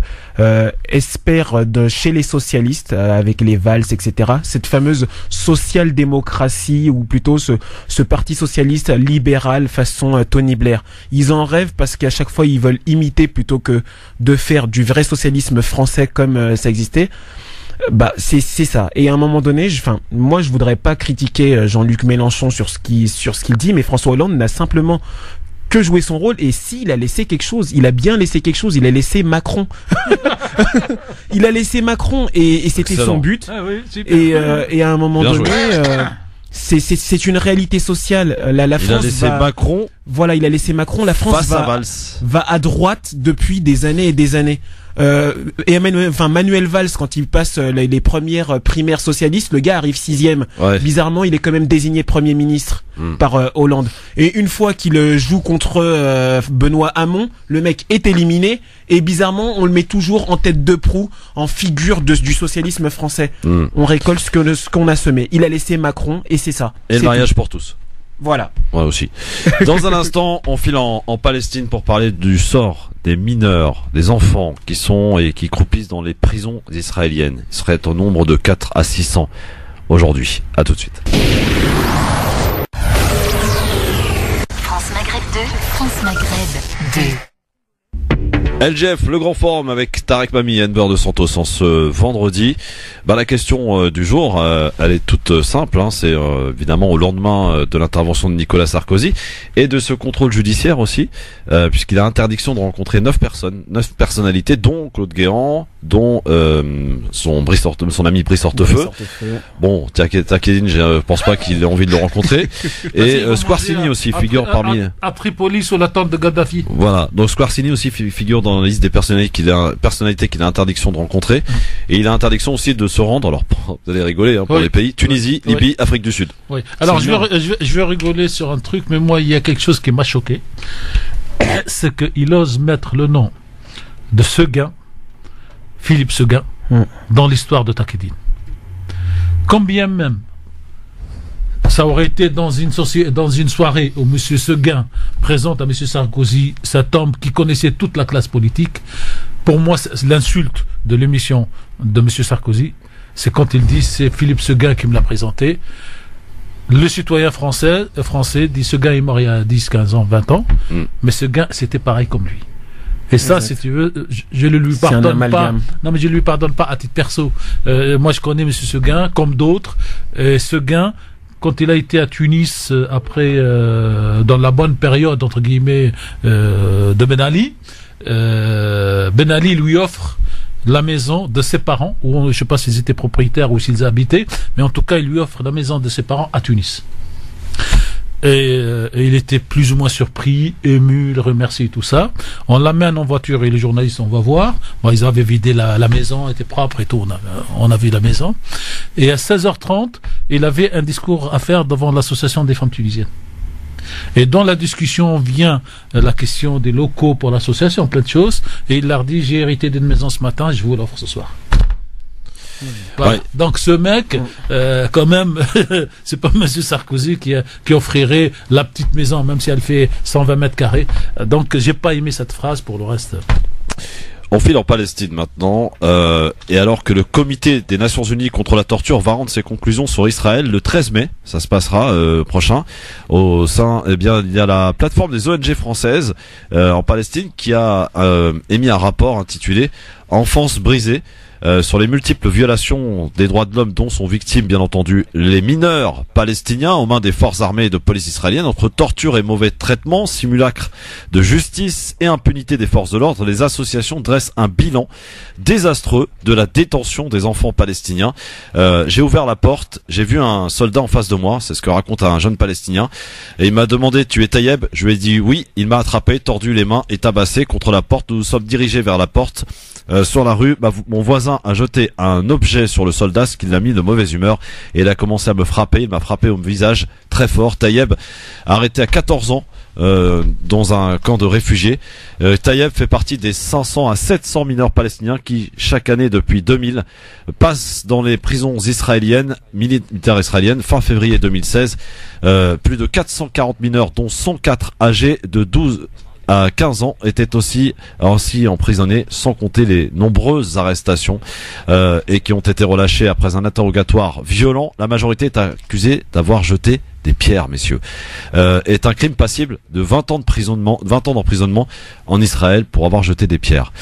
espère chez les socialistes, avec les Valls, etc. Cette fameuse social-démocratie, ou plutôt ce parti socialiste libéral façon Tony Blair. Ils en rêvent parce qu'à chaque fois ils veulent imiter plutôt que de faire du vrai socialisme français comme ça existait. Bah c'est ça. Et à un moment donné, moi je voudrais pas critiquer Jean-Luc Mélenchon sur ce qu'il dit, mais François Hollande n'a simplement que joué son rôle. Et s'il a laissé quelque chose, il a bien laissé quelque chose. Il a laissé Macron. Il a laissé Macron et c'était son but. Ah oui, et à un moment donné, c'est une réalité sociale. La France il a laissé Macron. Voilà, il a laissé Macron. La France va à droite depuis des années et des années. Et Manuel Valls, quand il passe les premières primaires socialistes, le gars arrive 6e. Ouais. Bizarrement, il est quand même désigné Premier ministre par Hollande. Et une fois qu'il joue contre Benoît Hamon, le mec est éliminé. Et bizarrement, on le met toujours en tête de proue, en figure du socialisme français. On récolte ce qu'on a semé. Il a laissé Macron et c'est ça. Et le mariage pour tous. Voilà. Ouais, aussi. Dans un instant, on file en Palestine pour parler du sort des mineurs, des enfants qui sont et qui croupissent dans les prisons israéliennes. Ils seraient au nombre de 4 à 600 aujourd'hui. À tout de suite. France Maghreb 2, France Maghreb 2. LGF, le grand forum avec Tarek Mami et Enver de Santos en ce vendredi. La question du jour, elle est toute simple. Hein, c'est évidemment au lendemain de l'intervention de Nicolas Sarkozy et de ce contrôle judiciaire aussi, puisqu'il a interdiction de rencontrer 9 personnalités, dont Claude Guéant, dont son ami Brice Hortefeux. Bon, Takedine, je pense pas qu'il ait envie de le rencontrer. Et Squarcini aussi figure parmi... À Tripoli, sous la tente de Gaddafi. Voilà, donc Squarcini aussi figure dans la liste des personnalités qu'il a interdiction de rencontrer. Et il a interdiction aussi de se rendre, alors vous allez rigoler pour les pays, Tunisie, Libye, Afrique du Sud. Oui. Alors je vais rigoler sur un truc, mais moi il y a quelque chose qui m'a choqué. C'est qu'il ose mettre le nom de Seguin, Philippe Seguin, dans l'histoire de Takedine. Combien même ça aurait été dans une soirée où M. Seguin présente à M. Sarkozy cet homme qui connaissait toute la classe politique. Pour moi, c'est l'insulte de l'émission de M. Sarkozy. c'est quand il dit, c'est Philippe Seguin qui me l'a présenté. Le citoyen français dit Seguin est mort il y a 10, 15 ans, 20 ans, mais Seguin, c'était pareil comme lui. Et ça, si tu veux, je ne lui pardonne pas. Non, mais je lui pardonne pas à titre perso. Moi, je connais M. Seguin, comme d'autres. Seguin, quand il a été à Tunis, après, dans la bonne période, entre guillemets, de Ben Ali, Ben Ali lui offre la maison de ses parents, ou je ne sais pas s'ils étaient propriétaires ou s'ils habitaient, mais en tout cas, il lui offre la maison de ses parents à Tunis. Et il était plus ou moins surpris, ému, il remercie tout ça. On l'amène en voiture et les journalistes, on va voir. Bon, ils avaient vidé la maison, était propre et tout. On a vu la maison. Et à 16h30, il avait un discours à faire devant l'association des femmes tunisiennes. Et dans la discussion vient la question des locaux pour l'association, plein de choses. Et il leur dit, j'ai hérité d'une maison ce matin, je vous l'offre ce soir. Voilà. Ouais. Donc ce mec, quand même, c'est pas M. Sarkozy qui offrirait la petite maison, même si elle fait 120 mètres carrés. Donc j'ai pas aimé cette phrase. Pour le reste, on file en Palestine maintenant, et alors que le comité des Nations Unies contre la torture va rendre ses conclusions sur Israël le 13 mai, ça se passera prochain, au sein, eh bien, il y a la plateforme des ONG françaises en Palestine qui a émis un rapport intitulé « Enfance brisée ». Sur les multiples violations des droits de l'homme dont sont victimes, bien entendu, les mineurs palestiniens aux mains des forces armées et de police israéliennes, entre torture et mauvais traitements, simulacre de justice et impunité des forces de l'ordre. Les associations dressent un bilan désastreux de la détention des enfants palestiniens. J'ai ouvert la porte, j'ai vu un soldat en face de moi, c'est ce que raconte un jeune palestinien, et il m'a demandé « Tu es Taïeb ?» Je lui ai dit « Oui ». Il m'a attrapé, tordu les mains et tabassé contre la porte. Nous nous sommes dirigés vers la porte. Sur la rue, mon voisin a jeté un objet sur le soldat, ce qui l'a mis de mauvaise humeur, et il a commencé à me frapper. Il m'a frappé au visage très fort. Taïeb, arrêté à 14 ans dans un camp de réfugiés. Taïeb fait partie des 500 à 700 mineurs palestiniens qui, chaque année depuis 2000, passent dans les prisons israéliennes, militaires israéliennes. Fin février 2016, plus de 440 mineurs, dont 104 âgés de 12 à 15 ans étaient aussi emprisonnés, sans compter les nombreuses arrestations et qui ont été relâchés après un interrogatoire violent. La majorité est accusée d'avoir jeté des pierres, messieurs. Est un crime passible de 20 ans d'emprisonnement en Israël pour avoir jeté des pierres.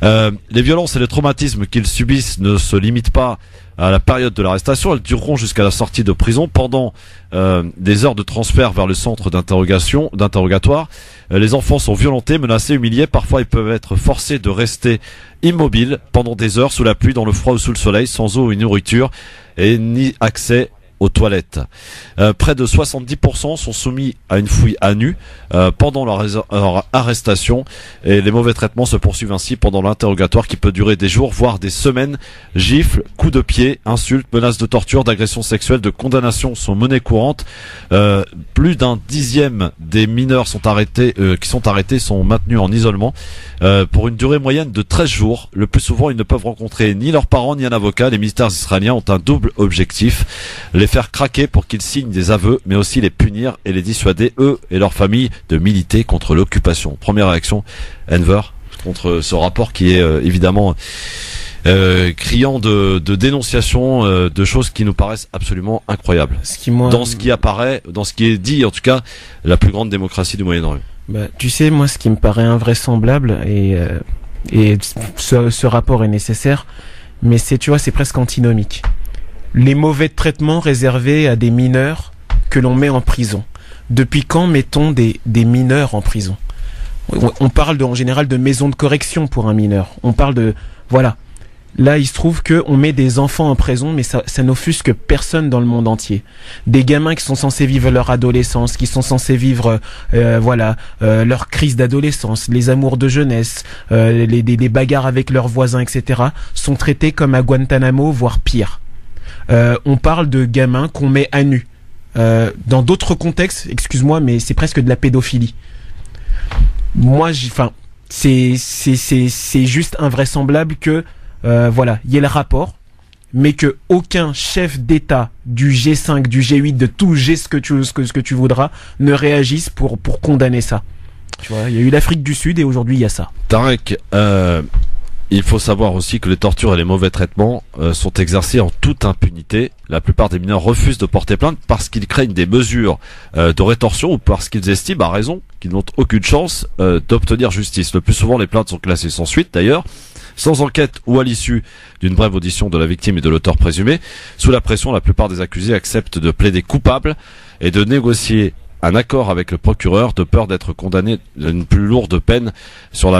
Les violences et les traumatismes qu'ils subissent ne se limitent pas à la période de l'arrestation, elles dureront jusqu'à la sortie de prison. Pendant des heures de transfert vers le centre d'interrogatoire, les enfants sont violentés, menacés, humiliés. Parfois, ils peuvent être forcés de rester immobiles pendant des heures sous la pluie, dans le froid ou sous le soleil, sans eau et nourriture, et ni accès aux toilettes. Près de 70% sont soumis à une fouille à nu pendant leur arrestation, et les mauvais traitements se poursuivent ainsi pendant l'interrogatoire qui peut durer des jours, voire des semaines. Gifles, coups de pied, insultes, menaces de torture, d'agressions sexuelles, de condamnations sont monnaie courante. Plus d'un dixième des mineurs qui sont arrêtés sont maintenus en isolement pour une durée moyenne de 13 jours. Le plus souvent, ils ne peuvent rencontrer ni leurs parents ni un avocat. Les militaires israéliens ont un double objectif: les faire craquer pour qu'ils signent des aveux, mais aussi les punir et les dissuader, eux et leurs familles, de militer contre l'occupation. Première réaction, Enver, contre ce rapport qui est évidemment criant de dénonciation de choses qui nous paraissent absolument incroyables. Dans ce qui est dit, en tout cas, la plus grande démocratie du Moyen-Orient. Tu sais, moi, ce qui me paraît invraisemblable, et ce rapport est nécessaire, mais c'est presque antinomique. Les mauvais traitements réservés à des mineurs que l'on met en prison. Depuis quand mettons des mineurs en prison? On parle en général de maison de correction pour un mineur. On parle de... Voilà. Là, il se trouve qu'on met des enfants en prison, mais ça n'offusque personne dans le monde entier. Des gamins qui sont censés vivre leur adolescence, qui sont censés vivre leur crise d'adolescence, les amours de jeunesse, des bagarres avec leurs voisins, etc., sont traités comme à Guantanamo, voire pire. On parle de gamins qu'on met à nu. Dans d'autres contextes, excuse-moi, mais c'est presque de la pédophilie. Moi, c'est juste invraisemblable que il y ait le rapport, mais que aucun chef d'État du G5, du G8, de tout ce que tu voudras, ne réagisse pour condamner ça. Tu vois, il y a eu l'Afrique du Sud et aujourd'hui il y a ça. Tarek, Il faut savoir aussi que les tortures et les mauvais traitements sont exercés en toute impunité. La plupart des mineurs refusent de porter plainte parce qu'ils craignent des mesures de rétorsion ou parce qu'ils estiment, à raison, qu'ils n'ont aucune chance d'obtenir justice. Le plus souvent, les plaintes sont classées sans suite d'ailleurs, sans enquête ou à l'issue d'une brève audition de la victime et de l'auteur présumé. Sous la pression, la plupart des accusés acceptent de plaider coupable et de négocier un accord avec le procureur de peur d'être condamné à une plus lourde peine sur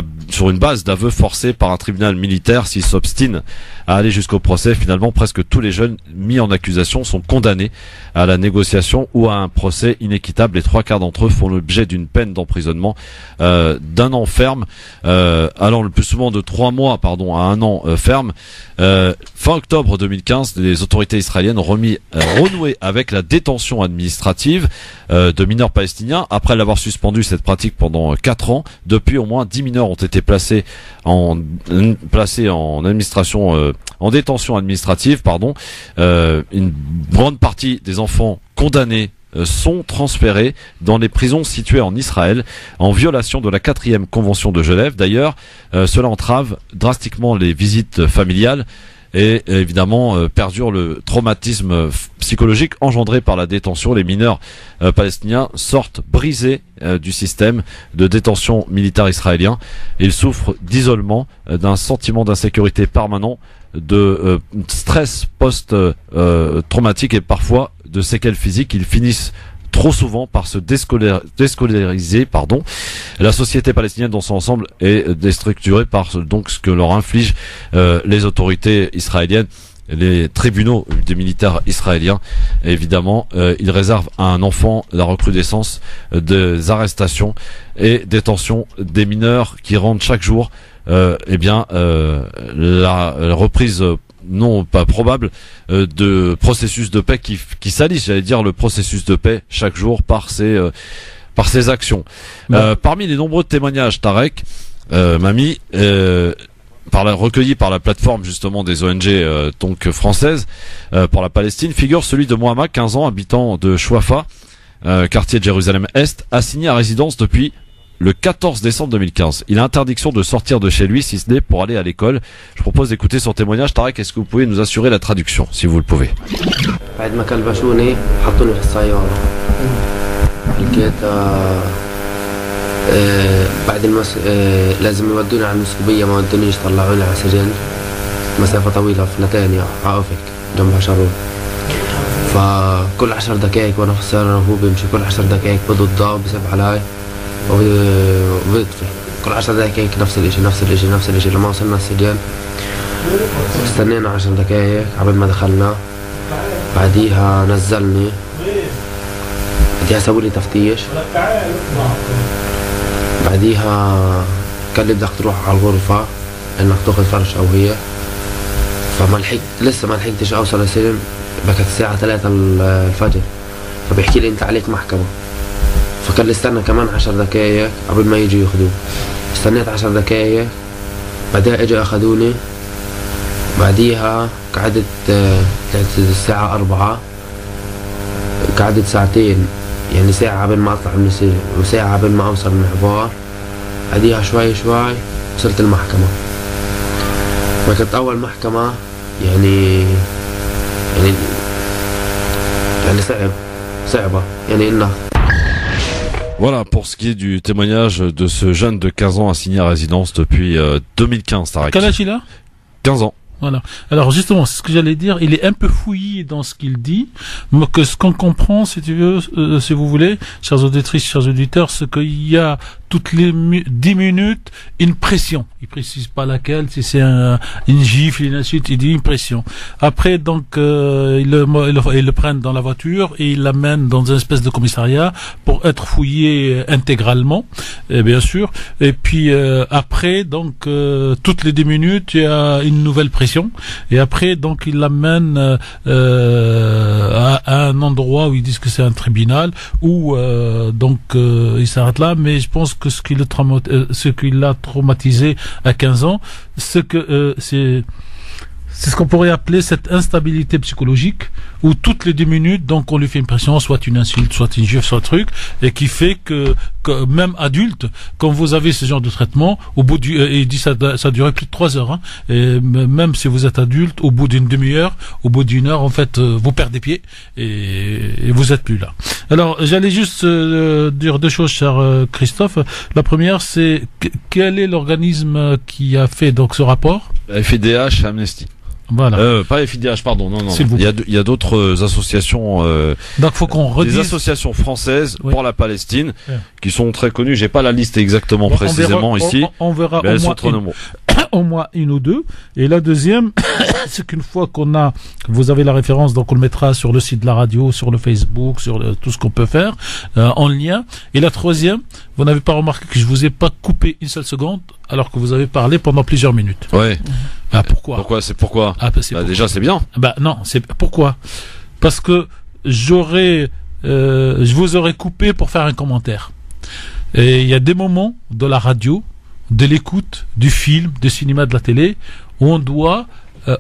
une base d'aveu forcé par un tribunal militaire s'ils s'obstinent à aller jusqu'au procès. Finalement, presque tous les jeunes mis en accusation sont condamnés à la négociation ou à un procès inéquitable. Les 3/4 d'entre eux font l'objet d'une peine d'emprisonnement d'1 an ferme, allant le plus souvent de 3 mois à 1 an ferme. Fin octobre 2015, les autorités israéliennes ont renoué avec la détention administrative de mineurs palestiniens après l'avoir suspendu cette pratique pendant 4 ans. Depuis, au moins 10 mineurs ont été placés en administration, en détention administrative, une grande partie des enfants condamnés sont transférés dans les prisons situées en Israël en violation de la 4e convention de Genève. D'ailleurs, cela entrave drastiquement les visites familiales et évidemment perdure le traumatisme psychologique engendré par la détention. Les mineurs palestiniens sortent brisés du système de détention militaire israélien. Ils souffrent d'isolement, d'un sentiment d'insécurité permanent, de stress post-traumatique et parfois de séquelles physiques. Ils finissent trop souvent par se déscolariser. La société palestinienne dans son ensemble est déstructurée par donc ce que leur infligent les autorités israéliennes, les tribunaux des militaires israéliens. Et évidemment, ils réservent à un enfant la recrudescence des arrestations et détentions des mineurs qui rendent chaque jour la reprise non pas probable de processus de paix qui salissent, le processus de paix chaque jour par ces actions. Parmi les nombreux témoignages, Tarek, Mami, recueillis par la plateforme justement des ONG donc françaises pour la Palestine, figure celui de Mohamed, 15 ans, habitant de Chouafa, quartier de Jérusalem-Est, assigné à résidence depuis le 14 décembre 2015. Il a interdiction de sortir de chez lui, si ce n'est pour aller à l'école. Je propose d'écouter son témoignage. Tarek, est-ce que vous pouvez nous assurer la traduction, si vous le pouvez? لازم يودوني على المسكوبية، ما ودونيش، طلعوني على سجن مسافة طويلة في نتانيا على أوفك جنب شارون. فكل 10 دقائق وأنا في السيارة وهو بيمشي، كل 10 دقائق بضده وبيسب علي وبيطفي، كل 10 دقائق نفس الاشي. لما وصلنا السجن استنينا 10 دقائق قبل ما دخلنا، بعديها نزلني، بعديها سووا لي تفتيش، بعديها قال لي بدك تروح على الغرفة انك تاخذ فرش او هي. لسه ما لحقتش اوصل السجن، بكت الساعة 3 الفجر، فبيحكي لي انت عليك محكمة. فقال لي استنى كمان 10 دقائق قبل ما يجوا ياخذوه. استنيت 10 دقائق، بعدها اجوا اخذوني، بعديها قعدت الساعة 4، قعدت ساعتين، يعني ساعة قبل ما اطلع من السجن وساعة قبل ما اوصل المحور. بعديها شوي وصلت المحكمة. وكانت اول محكمة يعني صعبة يعني انها. Voilà pour ce qui est du témoignage de ce jeune de 15 ans assigné à résidence depuis 2015. Tarek. Quel âge il a? 15 ans. Voilà. Alors justement, c'est ce que j'allais dire. Il est un peu fouillé dans ce qu'il dit, mais que ce qu'on comprend, si tu veux, si vous voulez, chers auditrices, chers auditeurs, c'est qu'il y a toutes les 10 minutes une pression. Il précise pas laquelle, si c'est une gifle, une insulte, il dit une pression. Après, donc, ils le prennent dans la voiture et ils l'amènent dans une espèce de commissariat pour être fouillé intégralement, bien sûr. Et puis après, donc, toutes les 10 minutes, il y a une nouvelle pression. Et après, donc, ils l'amènent à un endroit où ils disent que c'est un tribunal, où donc il s'arrête là. Mais je pense que ce qui l'a traumatisé à 15 ans, c'est que C'est ce qu'on pourrait appeler cette instabilité psychologique où toutes les 2 minutes, donc on lui fait une pression, soit une insulte, soit une gifle, soit un truc, et qui fait que même adulte, quand vous avez ce genre de traitement, au bout il dit ça durait plus de 3 heures, hein, et même si vous êtes adulte, au bout d'une demi-heure, au bout d'une heure, en fait, vous perdez pied et vous êtes plus là. Alors, j'allais juste dire 2 choses, cher Christophe. La première, c'est quel est l'organisme qui a fait donc ce rapport? FIDH, Amnesty. Voilà. Pas FIDH, pardon. Non. S'il vous plaît. Il y a d'autres associations. Donc, faut qu'on redise. Des associations françaises pour la Palestine, qui sont très connues. J'ai pas la liste exactement précisément ici. On verra mais elles sont très nombreuses. Au moins 1 ou 2. Et la deuxième, c'est qu'une fois vous avez la référence, donc on le mettra sur le site de la radio, sur le Facebook, sur tout ce qu'on peut faire, en lien. Et la troisième, vous n'avez pas remarqué que je vous ai pas coupé une seule seconde, alors que vous avez parlé pendant plusieurs minutes. Ouais. Ah, pourquoi? Pourquoi? Déjà, c'est bien. Non, c'est pourquoi? Parce que je vous aurais coupé pour faire un commentaire. Et il y a des moments de la radio, de l'écoute, du film, du cinéma, de la télé, où on doit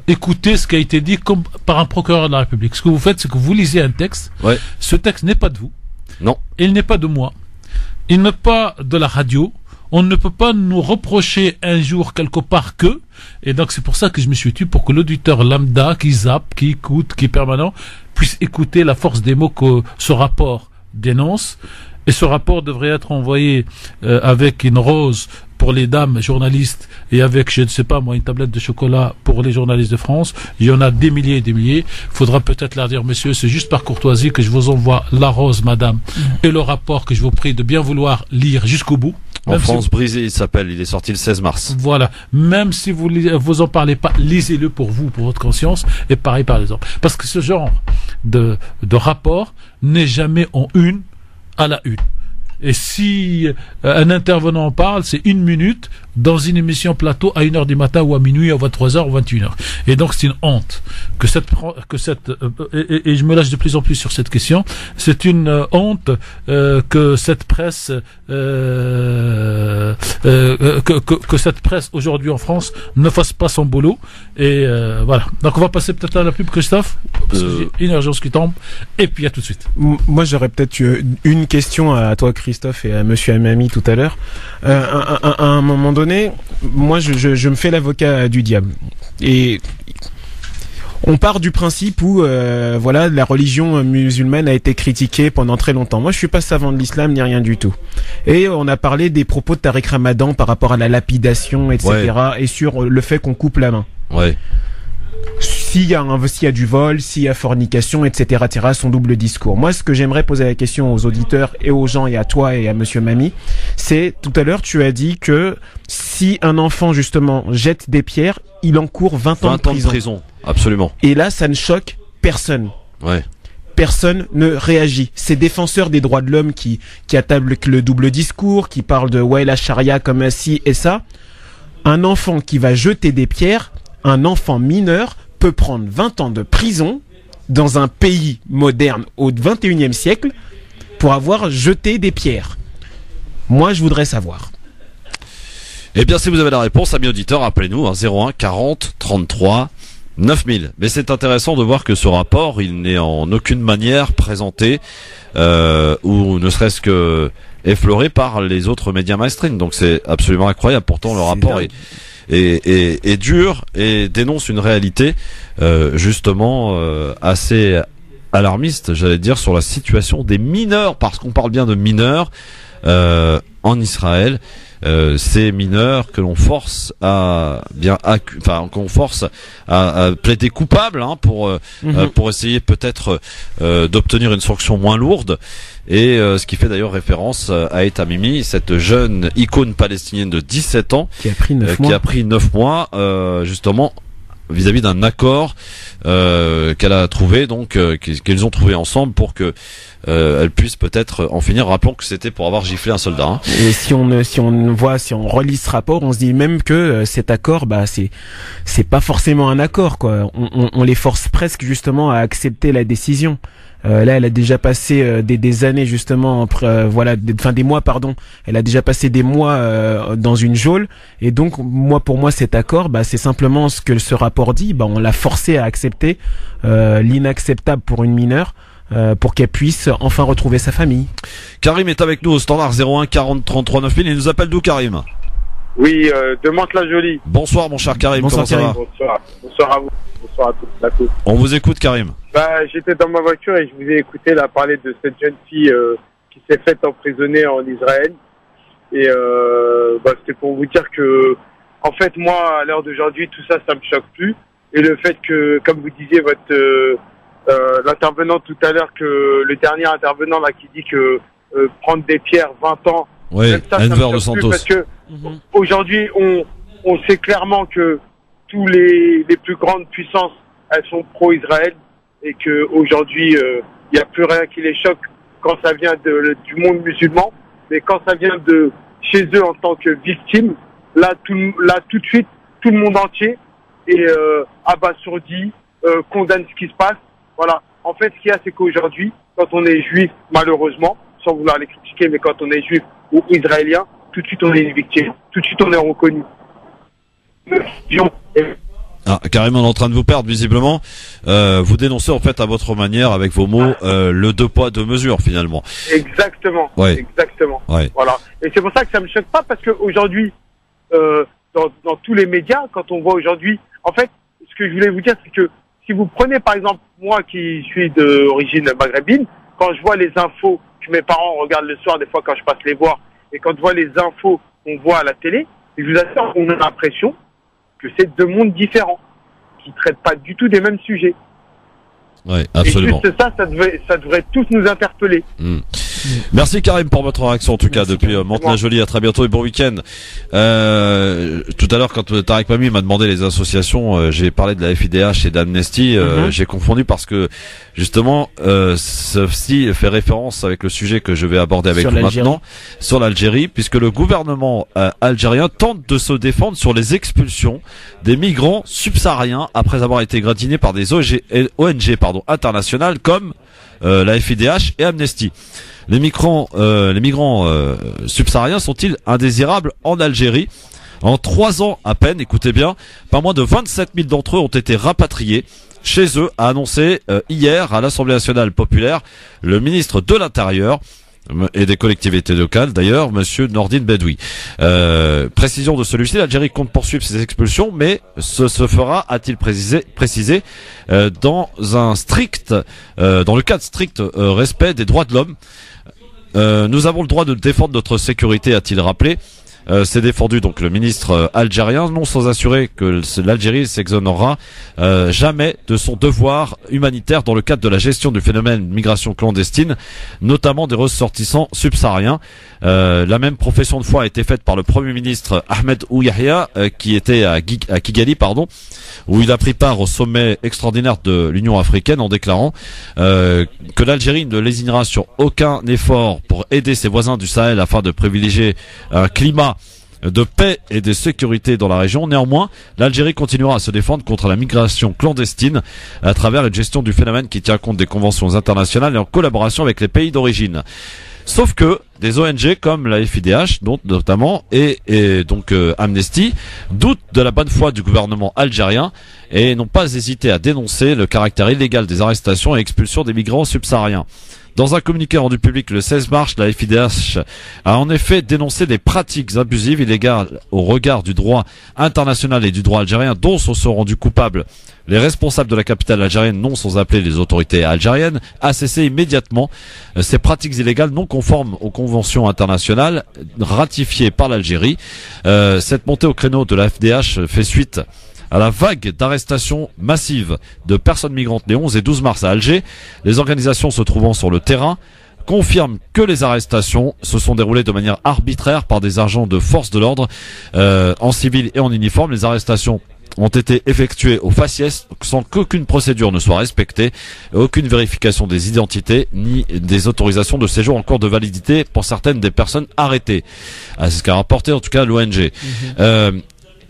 écouter ce qui a été dit comme par un procureur de la République. Ce que vous faites, c'est que vous lisez un texte. Ouais. Ce texte n'est pas de vous. Non. Il n'est pas de moi. Il n'est pas de la radio. On ne peut pas nous reprocher un jour quelque part que, et donc c'est pour ça que je me suis tué, pour que l'auditeur lambda qui zappe, qui écoute, qui est permanent, puisse écouter la force des mots que ce rapport dénonce. Et ce rapport devrait être envoyé avec une rose pour les dames journalistes et avec, je ne sais pas moi, une tablette de chocolat pour les journalistes de France. Il y en a des milliers et des milliers. Il faudra peut-être leur dire, monsieur, c'est juste par courtoisie que je vous envoie la rose, madame, et le rapport que je vous prie de bien vouloir lire jusqu'au bout. En France brisée, il s'appelle. Il est sorti le 16 mars. Voilà. Même si vous en parlez pas, lisez-le pour vous, pour votre conscience, et pareil par exemple. Parce que ce genre de rapport n'est jamais en une à la une. Et si un intervenant en parle, c'est 1 minute dans une émission plateau à 1h du matin ou à minuit, à 23h ou 21h. Et donc c'est une honte que et je me lâche de plus en plus sur cette question. C'est une honte que cette presse que cette presse aujourd'hui en France ne fasse pas son boulot. Et voilà. Donc on va passer peut-être à la pub, Christophe, parce que j'ai une urgence qui tombe. Et puis à tout de suite. Moi j'aurais peut-être une question à toi, Christophe, et à Monsieur Amami tout à l'heure. À un moment donné, moi je me fais l'avocat du diable, et on part du principe où la religion musulmane a été critiquée pendant très longtemps. Moi je suis pas savant de l'islam ni rien du tout, et on a parlé des propos de Tariq Ramadan par rapport à la lapidation, etc. Ouais. Et sur le fait qu'on coupe la main. Ouais. S'il y a du vol, s'il y a fornication, etc., son double discours. Moi, ce que j'aimerais poser la question aux auditeurs et aux gens, et à toi et à Monsieur Mami, c'est, tout à l'heure, tu as dit que si un enfant, justement, jette des pierres, il encourt 20 ans de prison. Absolument. Et là, ça ne choque personne. Ouais. Personne ne réagit. Ces défenseurs des droits de l'homme qui attaquent le double discours, qui parlent de la charia comme ci et ça. Un enfant qui va jeter des pierres, un enfant mineur peut prendre 20 ans de prison dans un pays moderne au 21e siècle pour avoir jeté des pierres. Moi, je voudrais savoir. Eh bien, si vous avez la réponse, amis auditeurs, appelez-nous 01 40 33 9000. Mais c'est intéressant de voir que ce rapport, il n'est en aucune manière présenté ou ne serait-ce que effleuré par les autres médias mainstream. Donc c'est absolument incroyable. Pourtant, le rapport est dur et dénonce une réalité justement assez alarmiste, j'allais dire, sur la situation des mineurs, parce qu'on parle bien de mineurs en Israël. Ces mineurs que l'on force à plaider coupable pour essayer peut-être d'obtenir une sanction moins lourde. Et ce qui fait d'ailleurs référence à Ait Hamimi, cette jeune icône palestinienne de 17 ans qui a pris 9 mois justement vis-à-vis d'un accord qu'elle a trouvé, donc qu'ils ont trouvé ensemble pour que elle puisse peut-être en finir. Rappelons que c'était pour avoir giflé un soldat. Hein. Et si on relit ce rapport, on se dit même que cet accord, c'est pas forcément un accord, quoi. On les force presque justement à accepter la décision. Là, elle a déjà passé des années justement, des mois, pardon. Elle a déjà passé des mois dans une geôle, et donc pour moi, cet accord, c'est simplement ce que ce rapport dit. On l'a forcé à accepter l'inacceptable pour une mineure. Pour qu'elle puisse enfin retrouver sa famille. Karim est avec nous au standard 01 40 33 9000. Il nous appelle d'où, Karim? Oui, de Mantes-la-Jolie. Bonsoir mon cher Karim, bonsoir, comment ça va? Bonsoir à vous, bonsoir à tous. On vous écoute, Karim. J'étais dans ma voiture et je vous ai écouté là parler de cette jeune fille qui s'est faite emprisonner en Israël. Et c'était pour vous dire que, en fait, moi, à l'heure d'aujourd'hui, tout ça me choque plus. Et le fait que, comme vous disiez, l'intervenant tout à l'heure, que le dernier intervenant là qui dit que prendre des pierres 20 ans, oui, Enver de Santos. Parce que aujourd'hui on sait clairement que tous les plus grandes puissances, elles sont pro-Israël, et que aujourd'hui il n'y a plus rien qui les choque quand ça vient du monde musulman, mais quand ça vient de chez eux en tant que victime, là tout de suite tout le monde entier est abasourdi, condamne ce qui se passe. Voilà. En fait, ce qu'il y a, c'est qu'aujourd'hui, quand on est juif, malheureusement, sans vouloir les critiquer, mais quand on est juif ou israélien, tout de suite on est une victime. Tout de suite on est reconnu. Karim, on est en train de vous perdre visiblement. Vous dénoncez en fait à votre manière, avec vos mots, le deux poids deux mesures finalement. Exactement. Ouais. Exactement. Ouais. Voilà. Et c'est pour ça que ça me choque pas, parce que aujourd'hui, dans tous les médias, quand on voit aujourd'hui, en fait, ce que je voulais vous dire, c'est que si vous prenez par exemple moi qui suis d'origine maghrébine, quand je vois les infos que mes parents regardent le soir, des fois quand je passe les voir, et quand je vois les infos qu'on voit à la télé, je vous assure, on a l'impression que c'est deux mondes différents, qui traitent pas du tout des mêmes sujets. Oui, absolument. Et juste ça devrait tous nous interpeller. Merci Karim pour votre réaction en tout cas depuis Mantes-la-Jolie. À très bientôt et bon week-end. Tout à l'heure quand Tarek Mami m'a demandé les associations, j'ai parlé de la FIDH et d'Amnesty. J'ai confondu parce que justement ceci fait référence avec le sujet que je vais aborder avec vous maintenant sur l'Algérie, puisque le gouvernement algérien tente de se défendre sur les expulsions des migrants subsahariens après avoir été gratinés par des ONG internationales comme la FIDH et Amnesty. Les migrants subsahariens sont-ils indésirables en Algérie? En 3 ans à peine, écoutez bien, pas moins de 27 000 d'entre eux ont été rapatriés chez eux, a annoncé hier à l'Assemblée nationale populaire le ministre de l'Intérieur et des collectivités locales d'ailleurs, monsieur Nordine Bedoui. Précision de celui-ci, l'Algérie compte poursuivre ces expulsions, mais ce se fera, a-t-il précisé, dans le cadre strict respect des droits de l'homme. Nous avons le droit de défendre notre sécurité, a-t-il rappelé. C'est défendu donc le ministre algérien, non sans assurer que l'Algérie s'exonérera jamais de son devoir humanitaire dans le cadre de la gestion du phénomène de migration clandestine, notamment des ressortissants subsahariens. La même profession de foi a été faite par le Premier ministre Ahmed Ouyahia, qui était à Kigali, où il a pris part au sommet extraordinaire de l'Union africaine en déclarant que l'Algérie ne lésinera sur aucun effort pour aider ses voisins du Sahel afin de privilégier un climat de paix et de sécurité dans la région. Néanmoins, l'Algérie continuera à se défendre contre la migration clandestine à travers une gestion du phénomène qui tient compte des conventions internationales et en collaboration avec les pays d'origine. Sauf que des ONG comme la FIDH, notamment, et donc Amnesty, doutent de la bonne foi du gouvernement algérien et n'ont pas hésité à dénoncer le caractère illégal des arrestations et expulsions des migrants subsahariens. Dans un communiqué rendu public le 16 mars, la FIDH a en effet dénoncé des pratiques abusives illégales au regard du droit international et du droit algérien dont se sont rendus coupables les responsables de la capitale algérienne, non sans appeler les autorités algériennes à cesser immédiatement ces pratiques illégales non conformes aux conventions internationales ratifiées par l'Algérie. Cette montée au créneau de la FIDH fait suite à la vague d'arrestations massives de personnes migrantes les 11 et 12 mars à Alger. Les organisations se trouvant sur le terrain confirment que les arrestations se sont déroulées de manière arbitraire par des agents de force de l'ordre en civil et en uniforme. Les arrestations ont été effectuées au faciès sans qu'aucune procédure ne soit respectée, aucune vérification des identités ni des autorisations de séjour en cours de validité pour certaines des personnes arrêtées. C'est ce qu'a rapporté en tout cas l'ONG.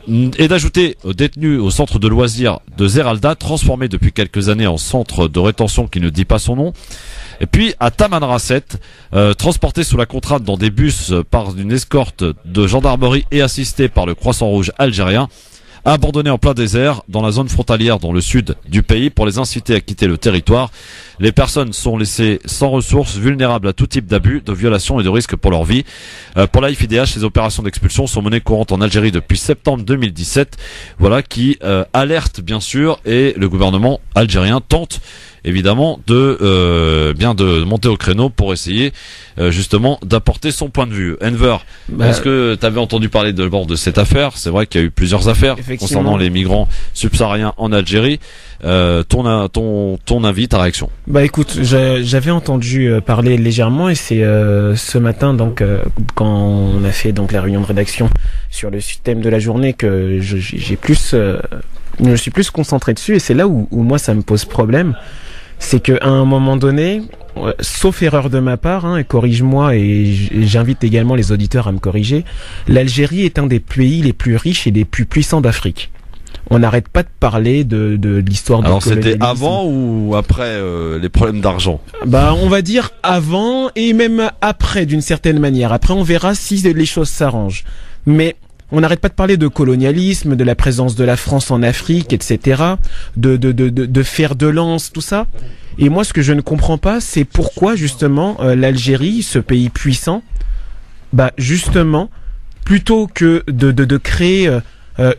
Et d'ajouter détenu au centre de loisirs de Zeralda, transformé depuis quelques années en centre de rétention qui ne dit pas son nom. Et puis à Tamanrasset, transporté sous la contrainte dans des bus par une escorte de gendarmerie et assisté par le Croissant Rouge algérien, abandonné en plein désert dans la zone frontalière dans le sud du pays pour les inciter à quitter le territoire. Les personnes sont laissées sans ressources, vulnérables à tout type d'abus, de violations et de risques pour leur vie. Pour la FIDH, les opérations d'expulsion sont menées courantes en Algérie depuis septembre 2017. Voilà qui alerte bien sûr, et le gouvernement algérien tente évidemment de monter au créneau pour essayer justement d'apporter son point de vue. Enver, est-ce que tu avais entendu parler de cette affaire? C'est vrai qu'il y a eu plusieurs affaires concernant les migrants subsahariens en Algérie. Ton avis, ta réaction? Bah écoute, j'avais entendu parler légèrement, et c'est ce matin donc quand on a fait donc la réunion de rédaction sur le thème de la journée que je suis plus concentré dessus, et c'est là où moi ça me pose problème. C'est qu'à un moment donné, sauf erreur de ma part, et corrige-moi, et j'invite également les auditeurs à me corriger, l'Algérie est un des pays les plus riches et les plus puissants d'Afrique. On n'arrête pas de parler de l'histoire du colonialisme. Alors c'était avant ou après les problèmes d'argent? Bah on va dire avant et même après d'une certaine manière. Après on verra si les choses s'arrangent. Mais on n'arrête pas de parler de colonialisme, de la présence de la France en Afrique, etc., de fer de lance, tout ça. Et moi, ce que je ne comprends pas, c'est pourquoi justement l'Algérie, ce pays puissant, bah justement, plutôt que de créer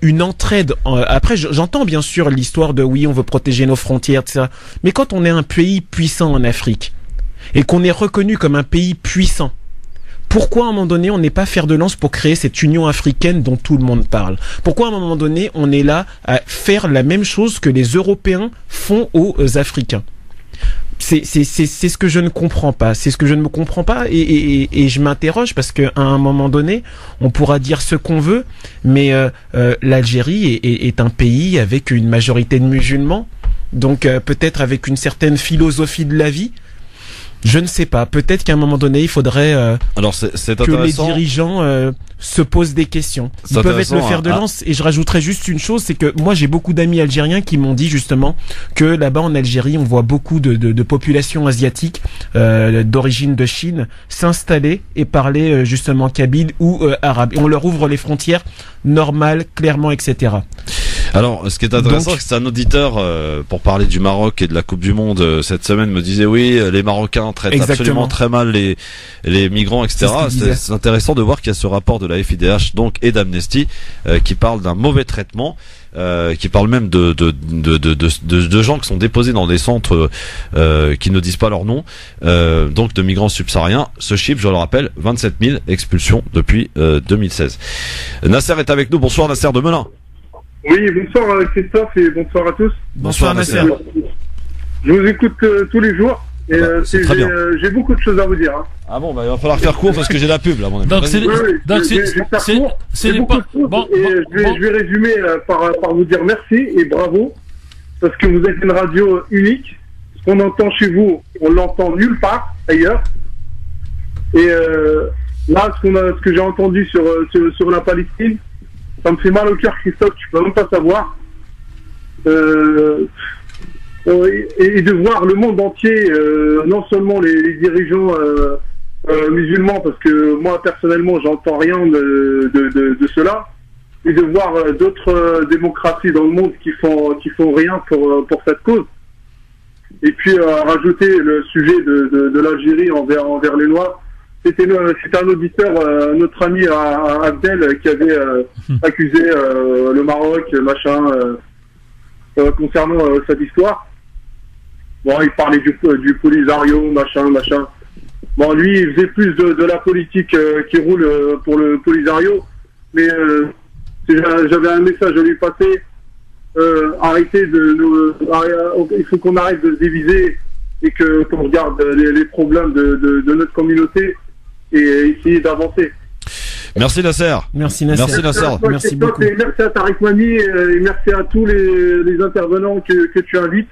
une entraide. Après, j'entends bien sûr l'histoire de oui, on veut protéger nos frontières, etc. Mais quand on est un pays puissant en Afrique et qu'on est reconnu comme un pays puissant, pourquoi à un moment donné on n'est pas fer de lance pour créer cette union africaine dont tout le monde parle? Pourquoi à un moment donné on est là à faire la même chose que les Européens font aux Africains? C'est ce que je ne comprends pas. C'est ce que je ne me comprends pas, et je m'interroge parce qu'à un moment donné on pourra dire ce qu'on veut, mais l'Algérie est un pays avec une majorité de musulmans, donc peut-être avec une certaine philosophie de la vie. Je ne sais pas. Peut-être qu'à un moment donné, il faudrait que les dirigeants se posent des questions. Ils peuvent être le fer de lance. Et je rajouterais juste une chose, c'est que moi, j'ai beaucoup d'amis algériens qui m'ont dit justement que là-bas en Algérie, on voit beaucoup de populations asiatiques d'origine de Chine s'installer et parler justement kabyle ou arabe. Et on leur ouvre les frontières normales, clairement, etc. Alors, ce qui est intéressant, c'est que c'est un auditeur, pour parler du Maroc et de la Coupe du Monde, cette semaine me disait oui, les Marocains traitent absolument très mal les migrants, etc. C'est intéressant de voir qu'il y a ce rapport de la FIDH donc et d'Amnesty qui parle d'un mauvais traitement, qui parle même de gens qui sont déposés dans des centres qui ne disent pas leur nom, donc de migrants subsahariens. Ce chiffre, je le rappelle, 27 000 expulsions depuis 2016. Nasser est avec nous. Bonsoir Nasser de Melun. Oui, bonsoir Christophe et bonsoir à tous. Bonsoir Nasser. Je vous écoute tous les jours et j'ai beaucoup de choses à vous dire. Hein. Ah bon, bah, il va falloir faire court parce que j'ai la pub là, mon ami. Donc c'est je vais résumer par vous dire merci et bravo parce que vous êtes une radio unique. Ce qu'on entend chez vous, on l'entend nulle part ailleurs. Et là, ce que j'ai entendu sur la Palestine, ça me fait mal au cœur, Christophe, tu peux même pas savoir. Et de voir le monde entier, non seulement les dirigeants musulmans, parce que moi personnellement j'entends rien de cela, et de voir d'autres démocraties dans le monde qui font rien pour cette cause. Et puis rajouter le sujet de l'Algérie envers les Noirs. C'était un auditeur, notre ami Abdel, qui avait accusé le Maroc, concernant cette histoire. Bon, il parlait du Polisario, machin. Bon, lui, il faisait plus de la politique qui roule pour le Polisario. Mais j'avais un message à lui passer. Il faut qu'on arrête de se diviser et qu'on regarde les problèmes de notre communauté et essayer d'avancer. Merci Nasser. Merci Nasser. Merci beaucoup. Et merci à Tariq Mani et merci à tous les intervenants que tu invites.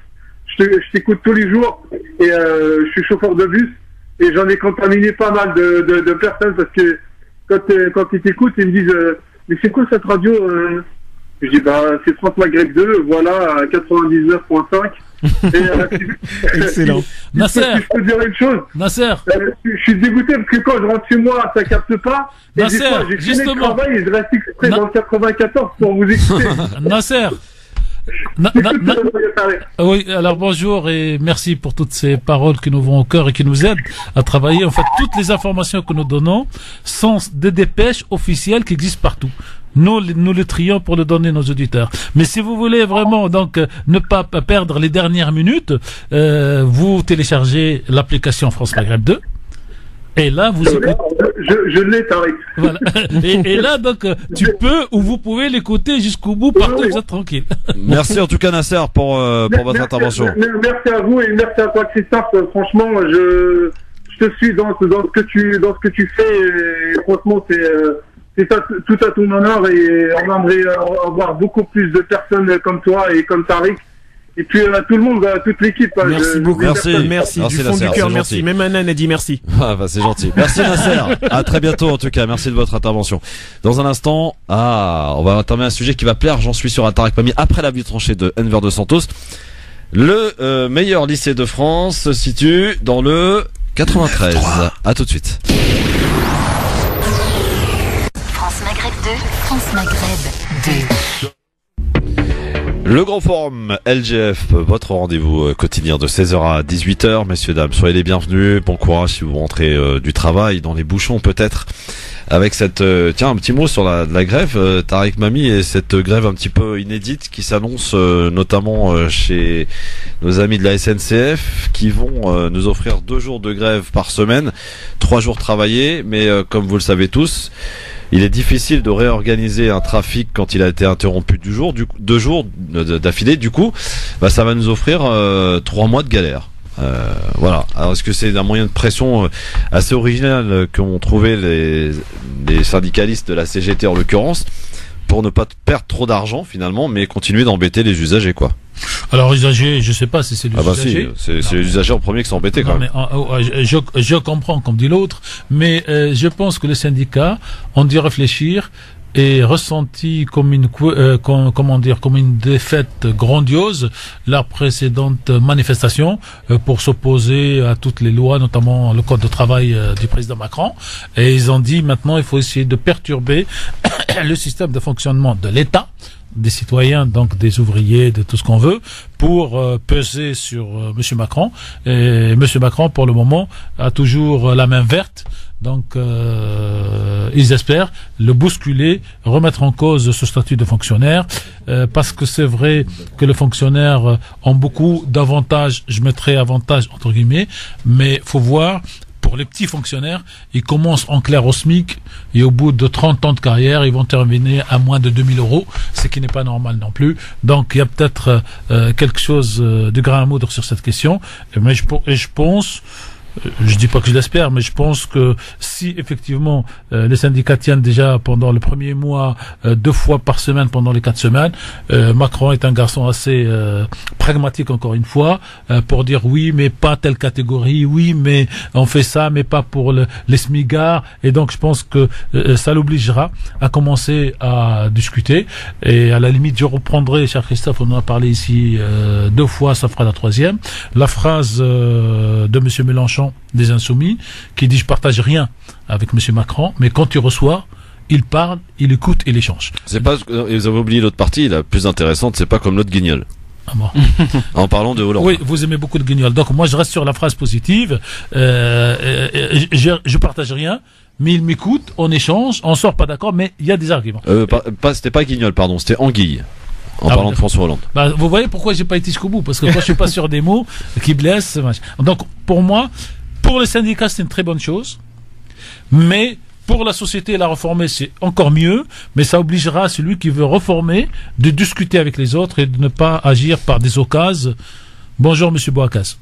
Je t'écoute tous les jours et je suis chauffeur de bus et j'en ai contaminé pas mal de personnes parce que quand ils t'écoutent, ils me disent mais c'est quoi cette radio Je dis, c'est France Maghreb 2, voilà, à 99.5. Excellent. Nasser, je peux dire une chose. Nasser. Je suis dégoûté parce que quand je rentre chez moi, ça capte pas. Et Nasser, des fois, j'ai fini le justement. travail et je reste exprès dans le 94 pour vous écouter. Nasser. Oui, alors bonjour et merci pour toutes ces paroles qui nous vont au cœur et qui nous aident à travailler. En fait, toutes les informations que nous donnons sont des dépêches officielles qui existent partout. Nous le trions pour le donner à nos auditeurs. Mais si vous voulez vraiment donc ne pas perdre les dernières minutes, vous téléchargez l'application France Maghreb 2. Et là, vous écoutez. Je l'ai, Tariq. Voilà. Et là, donc, tu peux ou vous pouvez l'écouter jusqu'au bout, partout, vous êtes tranquille. Merci en tout cas, Nasser, pour votre intervention. Merci à vous et merci à toi, Christophe. Franchement, je te suis dans ce que tu fais. Et franchement, c'est ça, tout à ton honneur et on aimerait avoir beaucoup plus de personnes comme toi et comme Tariq. Et puis tout le monde, toute l'équipe. Merci beaucoup. Merci du fond Nasser, du cœur. Merci. Même Anan a dit merci. C'est gentil. Merci Nasser. À très bientôt en tout cas. Merci de votre intervention. Dans un instant, on va entamer un sujet qui va plaire, j'en suis sûr, à Tariq Pami après la vie tranchée de Enver de Santos. Le meilleur lycée de France se situe dans le 93. À tout de suite. France Maghreb 2, France Maghreb 2. Le grand forum LGF, votre rendez-vous quotidien de 16h à 18h. Messieurs, dames, soyez les bienvenus. Bon courage si vous rentrez du travail, dans les bouchons peut-être. Avec cette... tiens, un petit mot sur la grève, Tariq Mami, et cette grève un petit peu inédite qui s'annonce notamment chez nos amis de la SNCF qui vont nous offrir 2 jours de grève par semaine, 3 jours travaillés, mais comme vous le savez tous... Il est difficile de réorganiser un trafic quand il a été interrompu 2 jours d'affilée. Du coup, ça va nous offrir 3 mois de galère. Voilà. Alors, est-ce que c'est un moyen de pression assez original qu'ont trouvé les syndicalistes de la CGT en l'occurrence, pour ne pas perdre trop d'argent finalement, mais continuer d'embêter les usagers, quoi? Alors, usagers, je sais pas si c'est les usagers. Si, c'est les usagers en premier qui sont embêtés, quand même. Mais, je comprends, comme dit l'autre, mais je pense que les syndicats ont dû réfléchir et ressenti comme une défaite grandiose la précédente manifestation pour s'opposer à toutes les lois, notamment le code de travail du président Macron. Et ils ont dit maintenant il faut essayer de perturber le système de fonctionnement de l'État, des citoyens, donc des ouvriers, de tout ce qu'on veut, pour peser sur Monsieur Macron. Et Monsieur Macron, pour le moment, a toujours la main verte. Donc, ils espèrent le bousculer, remettre en cause ce statut de fonctionnaire, parce que c'est vrai que les fonctionnaires ont beaucoup d'avantages, je mettrai avantages entre guillemets, mais faut voir, pour les petits fonctionnaires, ils commencent en clair au SMIC et au bout de 30 ans de carrière, ils vont terminer à moins de 2000 €, ce qui n'est pas normal non plus. Donc, il y a peut-être quelque chose de grain à moudre sur cette question, mais je pense... Je dis pas que je l'espère, mais je pense que si effectivement les syndicats tiennent déjà pendant le premier mois 2 fois par semaine pendant les 4 semaines, Macron est un garçon assez pragmatique encore une fois pour dire oui mais pas telle catégorie, oui mais on fait ça mais pas pour les smigards, et donc je pense que ça l'obligera à commencer à discuter, et à la limite je reprendrai, cher Christophe, on en a parlé ici 2 fois, ça fera la 3e, la phrase de Monsieur Mélenchon des Insoumis qui dit: je partage rien avec Monsieur Macron, mais quand tu reçois, il parle, il écoute, il échange. C'est pas, vous avez oublié l'autre partie, la plus intéressante, c'est pas comme l'autre guignol. Ah bon. En parlant de Hollande. Oui, vous aimez beaucoup le guignol. Donc moi je reste sur la phrase positive. Je partage rien, mais il m'écoute, on échange, on sort pas d'accord, mais il y a des arguments. C'était pas guignol, pardon, c'était anguille. En parlant de François Hollande. Vous voyez pourquoi j'ai pas été jusqu'au bout, parce que moi je suis pas sur des mots qui blessent. Donc pour moi, pour les syndicats c'est une très bonne chose, mais pour la société, la réformer, c'est encore mieux, mais ça obligera celui qui veut réformer de discuter avec les autres et de ne pas agir par des occasions. Bonjour Monsieur Bouakas.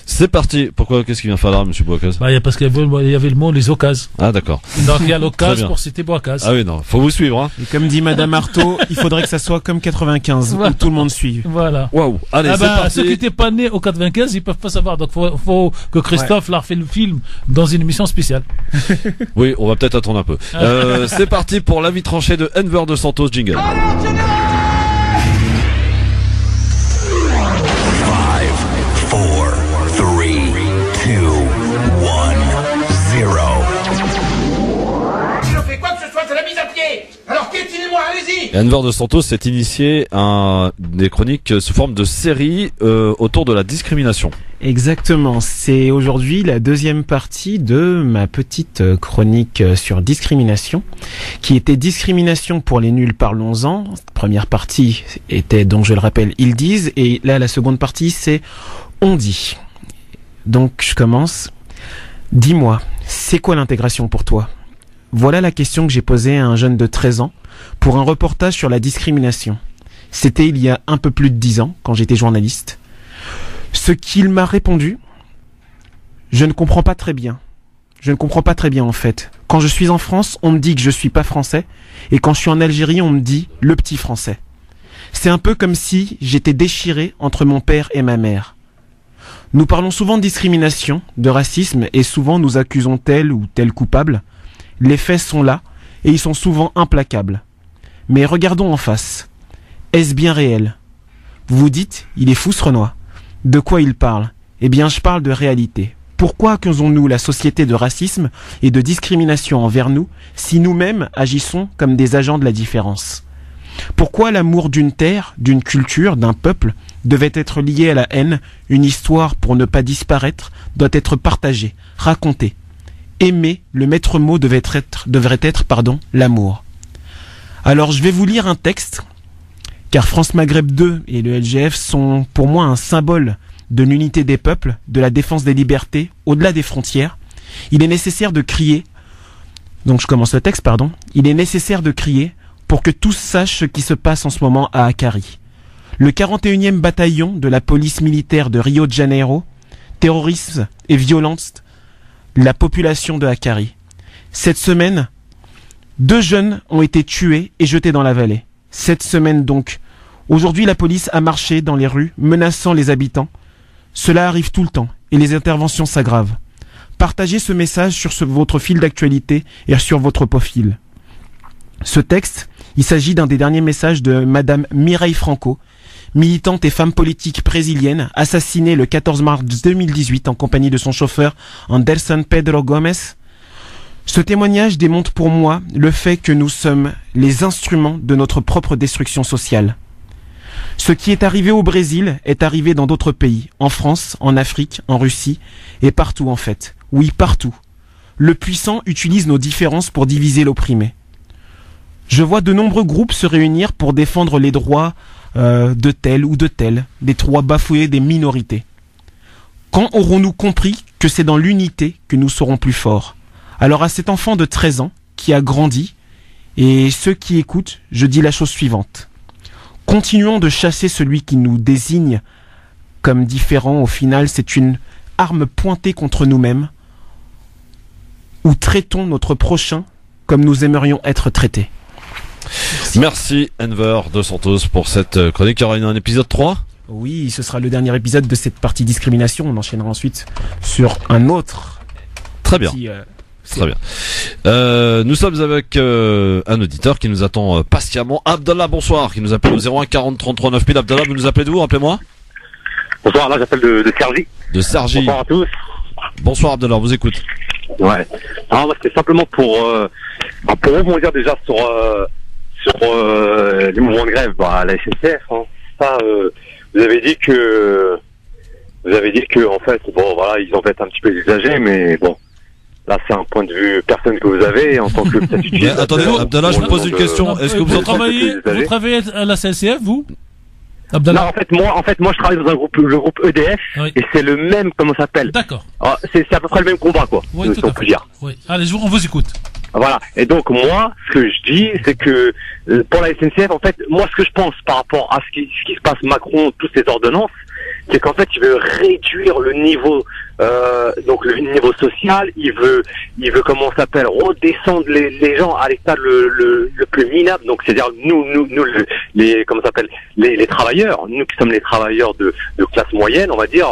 C'est parti. Pourquoi? Qu'est-ce qu'il vient faire là, monsieur Bouaccaz? Parce qu'il y avait le mot les occasions. Ah, d'accord. Donc il y a l'occasion pour citer Bouaccaz. Ah oui, non, faut vous suivre, hein. Et comme dit Madame Artaud, il faudrait que ça soit comme 95, où tout le monde suive. Voilà. Waouh. Allez, c'est parti. Ceux qui n'étaient pas nés au 95, ils peuvent pas savoir. Donc faut que Christophe leur fait le film dans une émission spéciale. Oui, on va peut-être attendre un peu. C'est parti pour l'avis tranché de Enver de Santos, jingle. Alors piétinez-moi, allez-y. Enver de Santos s'est initié des chroniques sous forme de série autour de la discrimination. Exactement, c'est aujourd'hui la deuxième partie de ma petite chronique sur discrimination, qui était discrimination pour les nuls, parlons-en. Première partie était, donc je le rappelle, ils disent, et là la seconde partie c'est on dit. Donc je commence. Dis-moi, c'est quoi l'intégration pour toi ? Voilà la question que j'ai posée à un jeune de 13 ans pour un reportage sur la discrimination. C'était il y a un peu plus de 10 ans, quand j'étais journaliste. Ce qu'il m'a répondu, je ne comprends pas très bien. Je ne comprends pas très bien en fait. Quand je suis en France, on me dit que je suis pas français, et quand je suis en Algérie, on me dit le petit français. C'est un peu comme si j'étais déchiré entre mon père et ma mère. Nous parlons souvent de discrimination, de racisme, et souvent nous accusons tel ou tel coupable. Les faits sont là, et ils sont souvent implacables. Mais regardons en face. Est-ce bien réel ? Vous vous dites, il est fou ce Renoir. De quoi il parle ? Eh bien, je parle de réalité. Pourquoi accusons-nous la société de racisme et de discrimination envers nous, si nous-mêmes agissons comme des agents de la différence ? Pourquoi l'amour d'une terre, d'une culture, d'un peuple devait être lié à la haine ? Une histoire, pour ne pas disparaître, doit être partagée, racontée. Aimer, le maître mot devrait être, l'amour. Alors je vais vous lire un texte, car France Maghreb 2 et le LGF sont pour moi un symbole de l'unité des peuples, de la défense des libertés, au-delà des frontières. Il est nécessaire de crier, donc je commence le texte, il est nécessaire de crier pour que tous sachent ce qui se passe en ce moment à Akari. Le 41e bataillon de la police militaire de Rio de Janeiro terrorise et violente la population de Akari. Cette semaine, 2 jeunes ont été tués et jetés dans la vallée. Cette semaine donc. Aujourd'hui, la police a marché dans les rues, menaçant les habitants. Cela arrive tout le temps et les interventions s'aggravent. Partagez ce message sur votre fil d'actualité et sur votre profil. Ce texte, il s'agit d'un des derniers messages de Madame Mireille Franco, militante et femme politique brésilienne, assassinée le 14 mars 2018 en compagnie de son chauffeur Anderson Pedro Gomes. Ce témoignage démontre pour moi le fait que nous sommes les instruments de notre propre destruction sociale. Ce qui est arrivé au Brésil est arrivé dans d'autres pays, en France, en Afrique, en Russie, et partout en fait. Oui, partout. Le puissant utilise nos différences pour diviser l'opprimé. Je vois de nombreux groupes se réunir pour défendre les droits de tel ou de tel, des droits bafoués des minorités. Quand aurons-nous compris que c'est dans l'unité que nous serons plus forts ? Alors à cet enfant de 13 ans qui a grandi, et ceux qui écoutent, je dis la chose suivante. Continuons de chasser celui qui nous désigne comme différents. Au final, c'est une arme pointée contre nous-mêmes, ou traitons notre prochain comme nous aimerions être traités. Merci Enver de Santos pour cette chronique. Il y aura un épisode 3 ? Oui, ce sera le dernier épisode de cette partie discrimination. On enchaînera ensuite sur un autre. Très bien. Très bien. Nous sommes avec un auditeur qui nous attend patiemment. Abdallah, bonsoir, qui nous appelle au 01 40 33 9000. Abdallah, vous nous appelez d'où ? Rappelez-moi. Bonsoir, là j'appelle de Cergy. De Cergy. Bonsoir à tous. Bonsoir Abdallah, on vous écoute. Ouais. Alors moi c'était simplement pour rebondir déjà sur les mouvements de grève, la SNCF. Ça, vous avez dit que en fait, bon voilà, ils ont fait un petit peu exagéré, mais bon. Là, c'est un point de vue personnel que vous avez en tant que statut. Attendez, Abdallah, je vous pose une question. Est-ce que vous travaillez à la CNCF, vous? Abdallah? Non, en fait, moi, je travaille dans le groupe EDF, oui. Et c'est le même, comment ça s'appelle? D'accord. C'est à peu près le même combat, quoi. Oui, tout à fait. Dire. Oui. Allez, on vous écoute. Voilà. Et donc, moi, ce que je dis, c'est que, pour la SNCF, en fait, moi, ce que je pense par rapport à ce qui se passe, Macron, toutes ces ordonnances, c'est qu'en fait, il veut réduire le niveau, donc le niveau social. Il veut comment ça s'appelle, redescendre les gens à l'état le plus minable. Donc, c'est-à-dire nous les comment ça s'appelle, les travailleurs, nous qui sommes les travailleurs de classe moyenne, on va dire.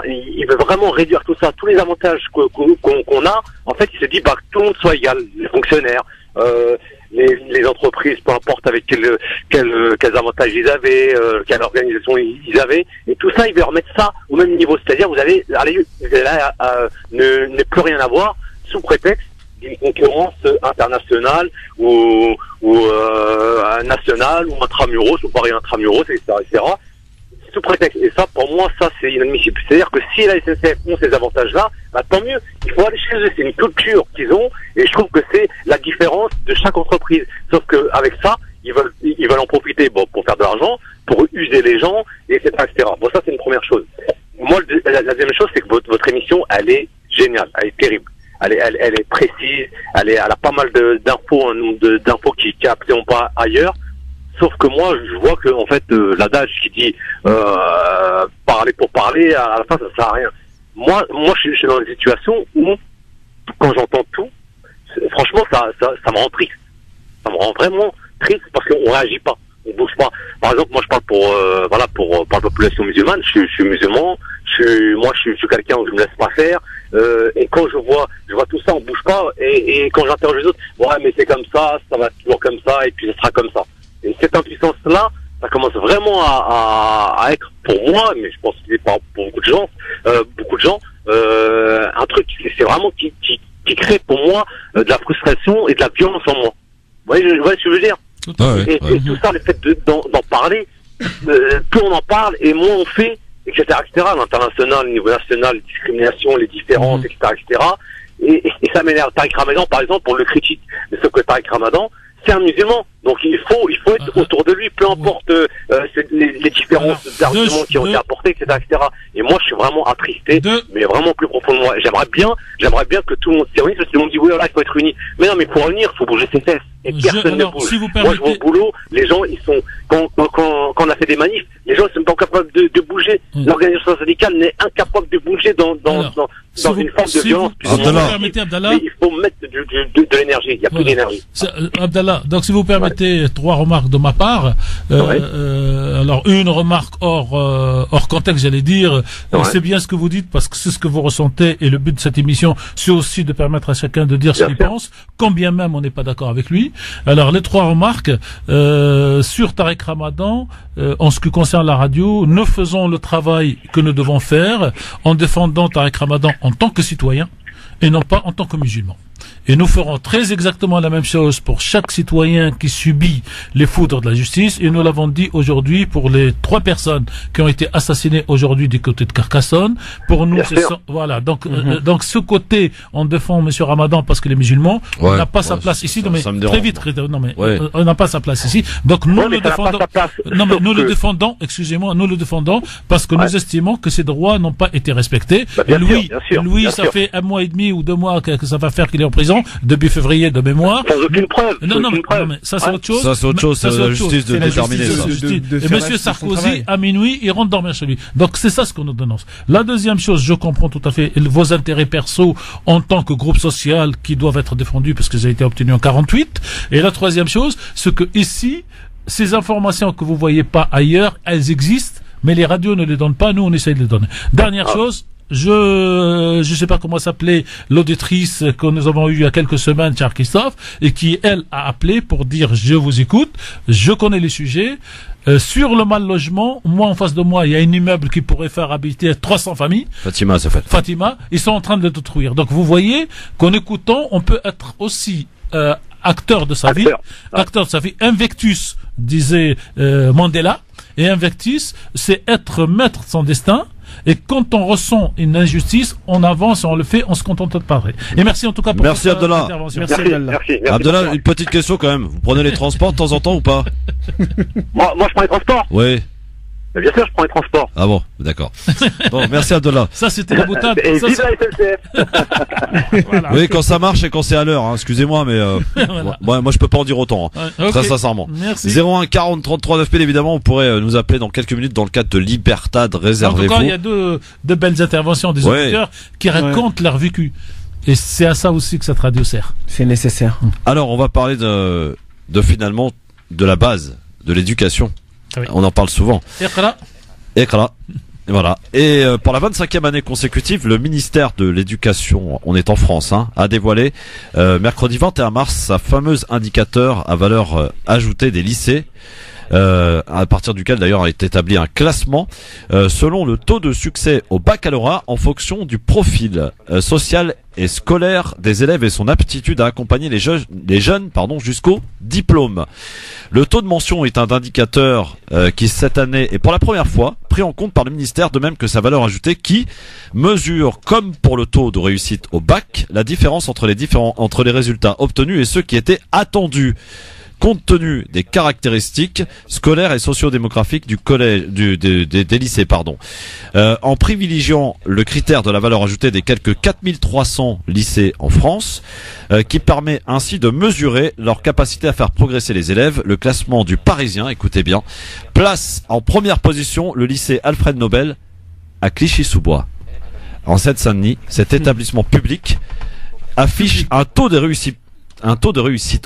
Il veut vraiment réduire tout ça, tous les avantages qu'on a. En fait, il se dit, que tout le monde soit égal, les fonctionnaires, les entreprises, peu importe avec quels avantages ils avaient, quelle organisation ils avaient, et tout ça, il veut remettre ça au même niveau. C'est-à-dire, vous allez ne plus rien avoir sous prétexte d'une concurrence internationale ou nationale ou intramuros ou Paris intramuros, etc. Sous prétexte. Et ça, pour moi, ça, c'est inadmissible. C'est-à-dire que si la SNCF ont ces avantages-là, tant mieux. Il faut aller chez eux. C'est une culture qu'ils ont. Et je trouve que c'est la différence de chaque entreprise. Sauf que avec ça, ils veulent en profiter, pour faire de l'argent, pour user les gens, etc., etc. Bon, ça, c'est une première chose. Moi, la deuxième chose, c'est que votre émission, elle est géniale. Elle est terrible. Elle est précise. Elle a pas mal d'infos, un nombre d'infos qui est absolument pas ailleurs. Sauf que moi, je vois que en fait, l'adage qui dit parler pour parler, à la fin, ça sert à rien. Moi, je suis dans une situation où, quand j'entends tout, franchement, ça me rend triste. Ça me rend vraiment triste parce qu'on réagit pas, on bouge pas. Par exemple, moi, je parle pour la population musulmane. Je suis musulman. Je suis quelqu'un où je me laisse pas faire. Et quand je vois tout ça, on bouge pas. Et quand j'interroge les autres, ouais, mais c'est comme ça va toujours comme ça, et puis ça sera comme ça. Et cette impuissance-là, ça commence vraiment à être pour moi, mais je pense que c'est pour beaucoup de gens, un truc, c'est vraiment qui crée pour moi de la frustration et de la violence en moi. Vous voyez ce que je veux dire? Et tout ça, le fait d'en parler, plus on en parle et moins on fait, etc., l'international, le niveau national, les discriminations, les différences, etc., etc. Et ça m'énerve. Tariq Ramadan, par exemple, on le critique, mais sauf que Tariq Ramadan, c'est un musulman, donc il faut être autour de lui, peu importe les différences d'arguments qui ont été apportés, etc., etc. Et moi, je suis vraiment attristé, mais vraiment plus profondément. J'aimerais bien que tout le monde s'y réunisse, parce que tout le monde dit oui, là, il faut être uni. Mais non, mais pour unir, il faut bouger ses fesses. Et personne ne bouge. Si vous moi, je vais au boulot, les gens, ils sont, quand on a fait des manifs, les gens ne sont pas capables de bouger. L'organisation syndicale n'est incapable de bouger dans une forme de violence. Abdallah, il faut mettre de l'énergie. Il n'y a plus d'énergie. Abdallah, donc si vous permettez, trois remarques de ma part. Alors une remarque hors contexte, j'allais dire. C'est bien ce que vous dites parce que c'est ce que vous ressentez, et le but de cette émission, c'est aussi de permettre à chacun de dire ce qu'il pense, quand bien même on n'est pas d'accord avec lui. Alors les trois remarques sur Tariq Ramadan, en ce qui concerne la radio, nous faisons le travail que nous devons faire en défendant Tariq Ramadan en tant que citoyen et non pas en tant que musulman. Et nous ferons très exactement la même chose pour chaque citoyen qui subit les foudres de la justice. Et nous l'avons dit aujourd'hui pour les 3 personnes qui ont été assassinées aujourd'hui du côté de Carcassonne. Pour nous, voilà. Donc, donc ce côté, on défend Monsieur Ramadan parce que les musulmans, on n'a pas sa place ici. Non mais très vite, non mais on n'a pas sa place ici. Donc nous le défendons. Non mais nous le défendons. Excusez-moi, nous le défendons parce que nous estimons que ces droits n'ont pas été respectés. Louis, ça fait 1 mois et demi ou 2 mois que ça va faire qu'il est en prison. Début février de mémoire. Sans aucune preuve. Non, mais ça c'est autre chose. Ça c'est autre chose, c'est la justice de déterminer ça. Et Monsieur Sarkozy, à minuit, il rentre dormir chez lui. Donc c'est ça ce qu'on nous dénonce. La deuxième chose, je comprends tout à fait vos intérêts perso en tant que groupe social qui doivent être défendus parce que ça a été obtenu en 48. Et la troisième chose, c'est que ici, ces informations que vous voyez pas ailleurs, elles existent, mais les radios ne les donnent pas, nous on essaye de les donner. Dernière chose, je sais pas comment s'appelait l'auditrice que nous avons eue il y a quelques semaines, Charles Christophe, et qui, elle, a appelé pour dire je vous écoute, je connais les sujets. Sur le mal logement, moi en face de moi, il y a un immeuble qui pourrait faire habiter 300 familles. Fatima, c'est fait. Fatima, ils sont en train de le détruire. Donc vous voyez qu'en écoutant, on peut être aussi acteur de sa vie. Acteur de sa vie. Invectus, disait Mandela. Et invectus, c'est être maître de son destin. Et quand on ressent une injustice, on avance, on le fait, on se contente de parler. Et merci en tout cas pour votre intervention. Merci Abdallah. Abdallah, une petite question quand même. Vous prenez les transports de temps en temps ou pas? Moi je prends les transports. Oui. Bien sûr, je prends les transports. Ah bon, d'accord. Bon, merci Abdallah. Ça, c'était la boutade. Et Ça, vive c'est- la SNCF. voilà. Oui, quand ça marche et quand c'est à l'heure, hein. Excusez-moi, mais moi je peux pas en dire autant, hein. Ouais, ok. Très sincèrement. Merci. 01 40 33 9000, évidemment, vous pourrez nous appeler dans quelques minutes dans le cadre de Libertad, En tout réservez-vous. cas, il y a deux belles interventions des Ouais. auditeurs qui racontent leur vécu. Et c'est à ça aussi que cette radio sert. C'est nécessaire. Alors, on va parler de finalement de la base, de l'éducation. Oui. On en parle souvent. Iqra. Iqra. Et voilà. Et pour la 25e année consécutive, le ministère de l'Éducation, on est en France, hein, a dévoilé mercredi 21 mars sa fameuse indicateur à valeur ajoutée des lycées. À partir duquel d'ailleurs a été établi un classement selon le taux de succès au baccalauréat en fonction du profil social et scolaire des élèves et son aptitude à accompagner les jeunes jusqu'au diplôme. Le taux de mention est un indicateur qui cette année est pour la première fois pris en compte par le ministère, de même que sa valeur ajoutée qui mesure, comme pour le taux de réussite au bac, la différence entre les résultats obtenus et ceux qui étaient attendus, compte tenu des caractéristiques scolaires et sociodémographiques du collège, des lycées, en privilégiant le critère de la valeur ajoutée des quelques 4300 lycées en France, qui permet ainsi de mesurer leur capacité à faire progresser les élèves. Le classement du Parisien, écoutez bien, place en première position le lycée Alfred Nobel à Clichy-sous-Bois. En Seine-Saint-Denis, cet établissement public affiche un taux de réussite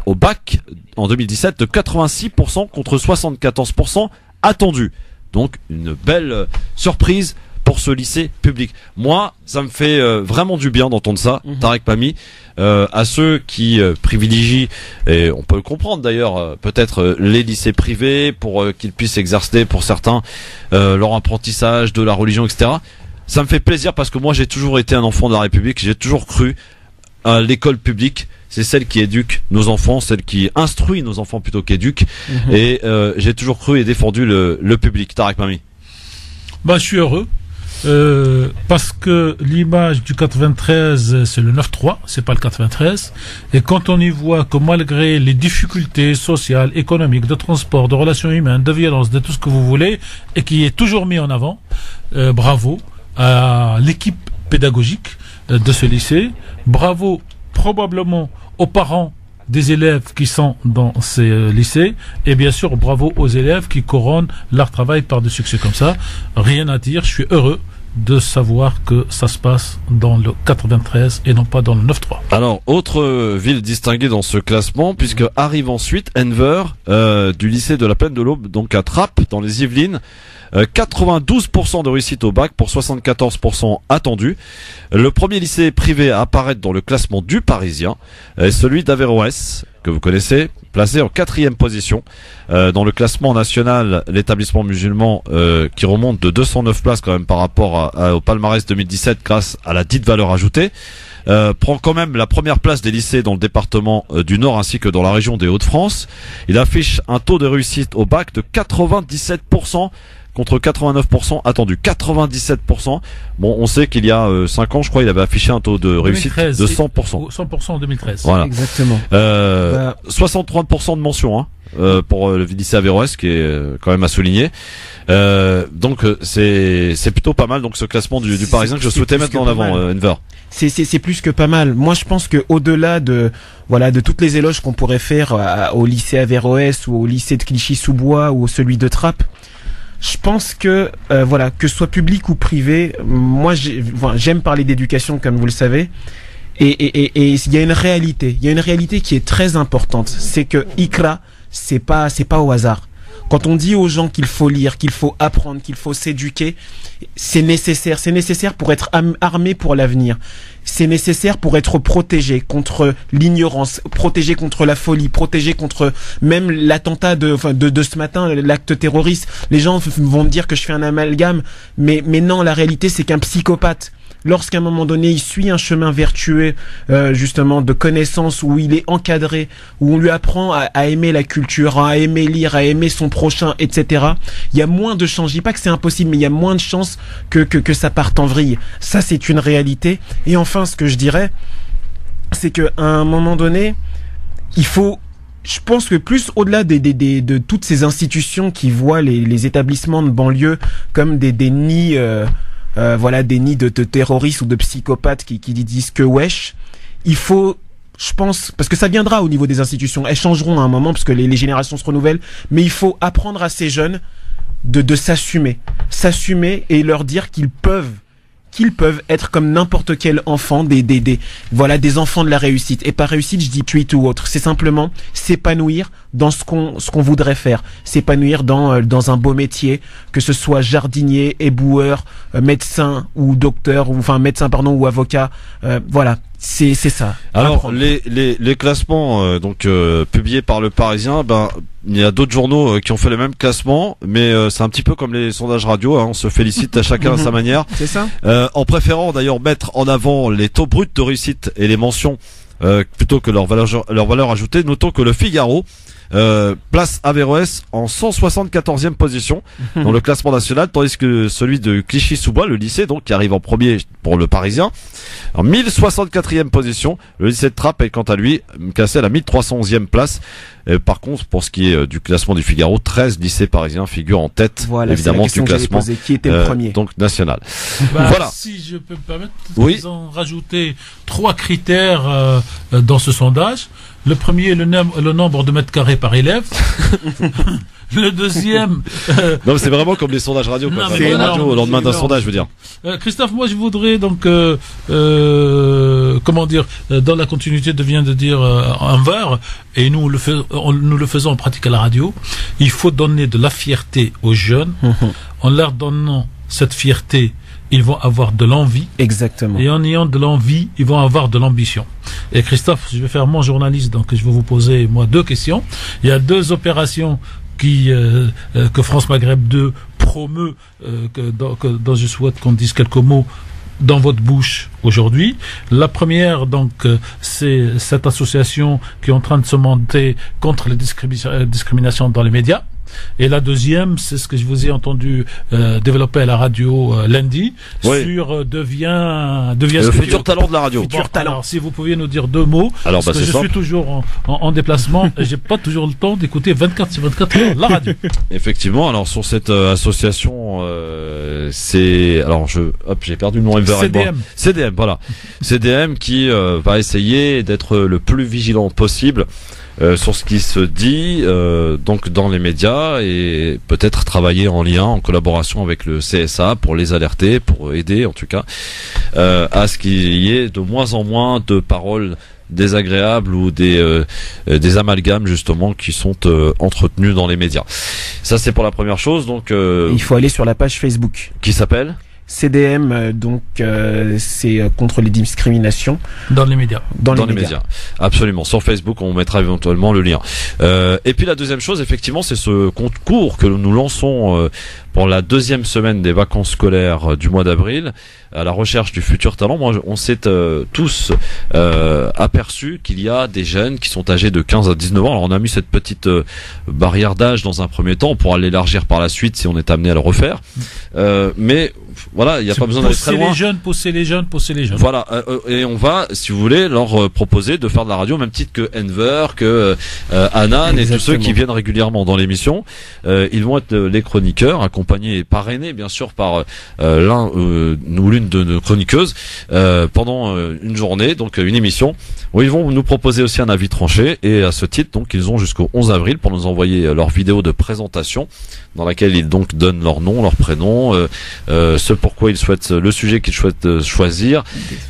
au bac en 2017 de 86% contre 74% attendu. Donc une belle surprise pour ce lycée public. Moi, ça me fait vraiment du bien d'entendre ça, Tarek Pami, à ceux qui privilégient, et on peut le comprendre d'ailleurs, peut-être les lycées privés pour qu'ils puissent exercer pour certains leur apprentissage de la religion, etc. Ça me fait plaisir parce que moi j'ai toujours été un enfant de la République, j'ai toujours cru à l'école publique. C'est celle qui éduque nos enfants, celle qui instruit nos enfants plutôt qu'éduque. Et j'ai toujours cru et défendu le public. Tarek Mami. Bah, je suis heureux. Parce que l'image du 93, c'est le 9-3, c'est pas le 93. Et quand on y voit que malgré les difficultés sociales, économiques, de transport, de relations humaines, de violence, de tout ce que vous voulez, et qui est toujours mis en avant, bravo à l'équipe pédagogique de ce lycée. Bravo probablement aux parents des élèves qui sont dans ces lycées, et bien sûr bravo aux élèves qui couronnent leur travail par des succès comme ça. Rien à dire, je suis heureux de savoir que ça se passe dans le 93 et non pas dans le 9-3. Alors, autre ville distinguée dans ce classement, puisque arrive ensuite Enver du lycée de la Plaine de l'Aube, donc à Trappes, dans les Yvelines. 92% de réussite au bac pour 74% attendu. Le premier lycée privé à apparaître dans le classement du Parisien est celui d'Averroès, que vous connaissez, placé en 4e position. Dans le classement national, l'établissement musulman qui remonte de 209 places quand même par rapport au palmarès 2017 grâce à la dite valeur ajoutée. Prend quand même la première place des lycées dans le département du Nord ainsi que dans la région des Hauts-de-France. Il affiche un taux de réussite au bac de 97% contre 89% attendu. 97%. Bon, on sait qu'il y a 5 ans, je crois, il avait affiché un taux de réussite 2013, de 100%. 100% en 2013. Voilà. Exactement. 63% de mention, hein, pour le lycée Averroès, qui est quand même à souligner. Donc c'est plutôt pas mal. Donc ce classement du Parisien que je souhaitais mettre en avant, Enver. C'est plus que pas mal. Moi, je pense que au-delà de toutes les éloges qu'on pourrait faire au lycée Averroès ou au lycée de Clichy-sous-Bois ou celui de Trappes, je pense que que ce soit public ou privé, moi j'aime parler d'éducation comme vous le savez, et il y a une réalité qui est très importante, c'est que Iqra, c'est pas au hasard. Quand on dit aux gens qu'il faut lire, qu'il faut apprendre, qu'il faut s'éduquer, c'est nécessaire pour être armé pour l'avenir. C'est nécessaire pour être protégé contre l'ignorance, protégé contre la folie, protégé contre même l'attentat de ce matin, l'acte terroriste. Les gens vont me dire que je fais un amalgame, mais non, la réalité c'est qu'un psychopathe, lorsqu'à un moment donné il suit un chemin vertueux justement de connaissance où il est encadré, où on lui apprend à aimer la culture, à aimer lire, à aimer son prochain, etc. Il y a moins de chances, je dis pas que c'est impossible, mais il y a moins de chances que ça parte en vrille. Ça c'est une réalité. Et enfin ce que je dirais, c'est qu'à un moment donné, il faut je pense que plus au-delà de toutes ces institutions qui voient les établissements de banlieue comme des nids, des nids de terroristes ou de psychopathes qui disent que wesh, il faut, je pense, parce que ça viendra au niveau des institutions, elles changeront à un moment parce que les générations se renouvellent, mais il faut apprendre à ces jeunes de s'assumer et leur dire qu'ils peuvent être comme n'importe quel enfant, des enfants de la réussite. Et par réussite, je dis tweet ou autre. C'est simplement s'épanouir dans ce qu'on voudrait faire. S'épanouir dans un beau métier, que ce soit jardinier, éboueur, médecin ou docteur, ou avocat. Voilà. C'est ça. Alors les classements publiés par le Parisien, il y a d'autres journaux qui ont fait les mêmes classements, mais c'est un petit peu comme les sondages radio, on se félicite à chacun à sa manière. C'est ça. En préférant d'ailleurs mettre en avant les taux bruts de réussite et les mentions plutôt que leur valeur ajoutée. Notons que le Figaro place Averroès en 174e position dans le classement national, tandis que celui de Clichy-sous-Bois, le lycée, donc qui arrive en premier pour le Parisien, en 1064e position. Le lycée de Trappes est quant à lui classé à la 1311e place. Par contre, pour ce qui est du classement du Figaro, 13 lycées parisiens figurent en tête, évidemment, du classement qui était le premier. Donc national. Voilà. Si je peux me permettre, ils ont rajouté 3 critères dans ce sondage. Le premier, le nombre de mètres carrés par élève. Le deuxième... Non, mais c'est vraiment comme les sondages radio. C'est radio au lendemain d'un sondage, je veux dire. Christophe, moi je voudrais donc, dans la continuité de vient de dire Enver, et nous le faisons en pratique à la radio, il faut donner de la fierté aux jeunes. En leur donnant cette fierté, ils vont avoir de l'envie. Exactement. Et en ayant de l'envie, ils vont avoir de l'ambition. Et Christophe, je vais faire mon journaliste, donc je vais vous poser, moi, 2 questions. Il y a 2 opérations que France Maghreb 2 promeut, dont je souhaite qu'on dise quelques mots dans votre bouche aujourd'hui. La première, donc, c'est cette association qui est en train de se monter contre les discriminations dans les médias. Et la deuxième, c'est ce que je vous ai entendu développer à la radio lundi, sur devient le futur talent de la radio. Futur talent. Alors, si vous pouviez nous dire 2 mots, parce que je suis toujours en déplacement et j'ai pas toujours le temps d'écouter 24 sur 24 la radio. Effectivement, alors sur cette association, j'ai perdu le nom. CDM, voilà. CDM qui va essayer d'être le plus vigilant possible sur ce qui se dit donc dans les médias, et peut-être travailler en lien, en collaboration avec le CSA pour les alerter, pour aider en tout cas à ce qu'il y ait de moins en moins de paroles désagréables ou des amalgames justement qui sont entretenus dans les médias. Ça, c'est pour la première chose. Donc il faut aller sur la page Facebook qui s'appelle CDM, c'est contre les discriminations dans les médias. Dans les médias. Absolument. Sur Facebook, on mettra éventuellement le lien. Et puis la deuxième chose, effectivement, c'est ce concours que nous lançons pour la 2e semaine des vacances scolaires du mois d'avril, à la recherche du futur talent. Moi, on s'est tous aperçu qu'il y a des jeunes qui sont âgés de 15 à 19 ans. Alors, on a mis cette petite barrière d'âge dans un premier temps. On pourra l'élargir par la suite si on est amené à le refaire. Mais voilà, il n'y a pas besoin d'aller très loin. Pousser les jeunes. Voilà, et on va, si vous voulez, leur proposer de faire de la radio au même titre que Enver, que Anan et tous ceux qui viennent régulièrement dans l'émission. Ils vont être les chroniqueurs, accompagnés et parrainés bien sûr par l'un ou l'une de nos chroniqueuses pendant une journée, donc une émission où ils vont nous proposer aussi un avis tranché. Et à ce titre, donc, ils ont jusqu'au 11 avril pour nous envoyer leur vidéo de présentation dans laquelle ils donc donnent leur nom, leur prénom, ce pourquoi ils souhaitent, le sujet qu'ils souhaitent choisir,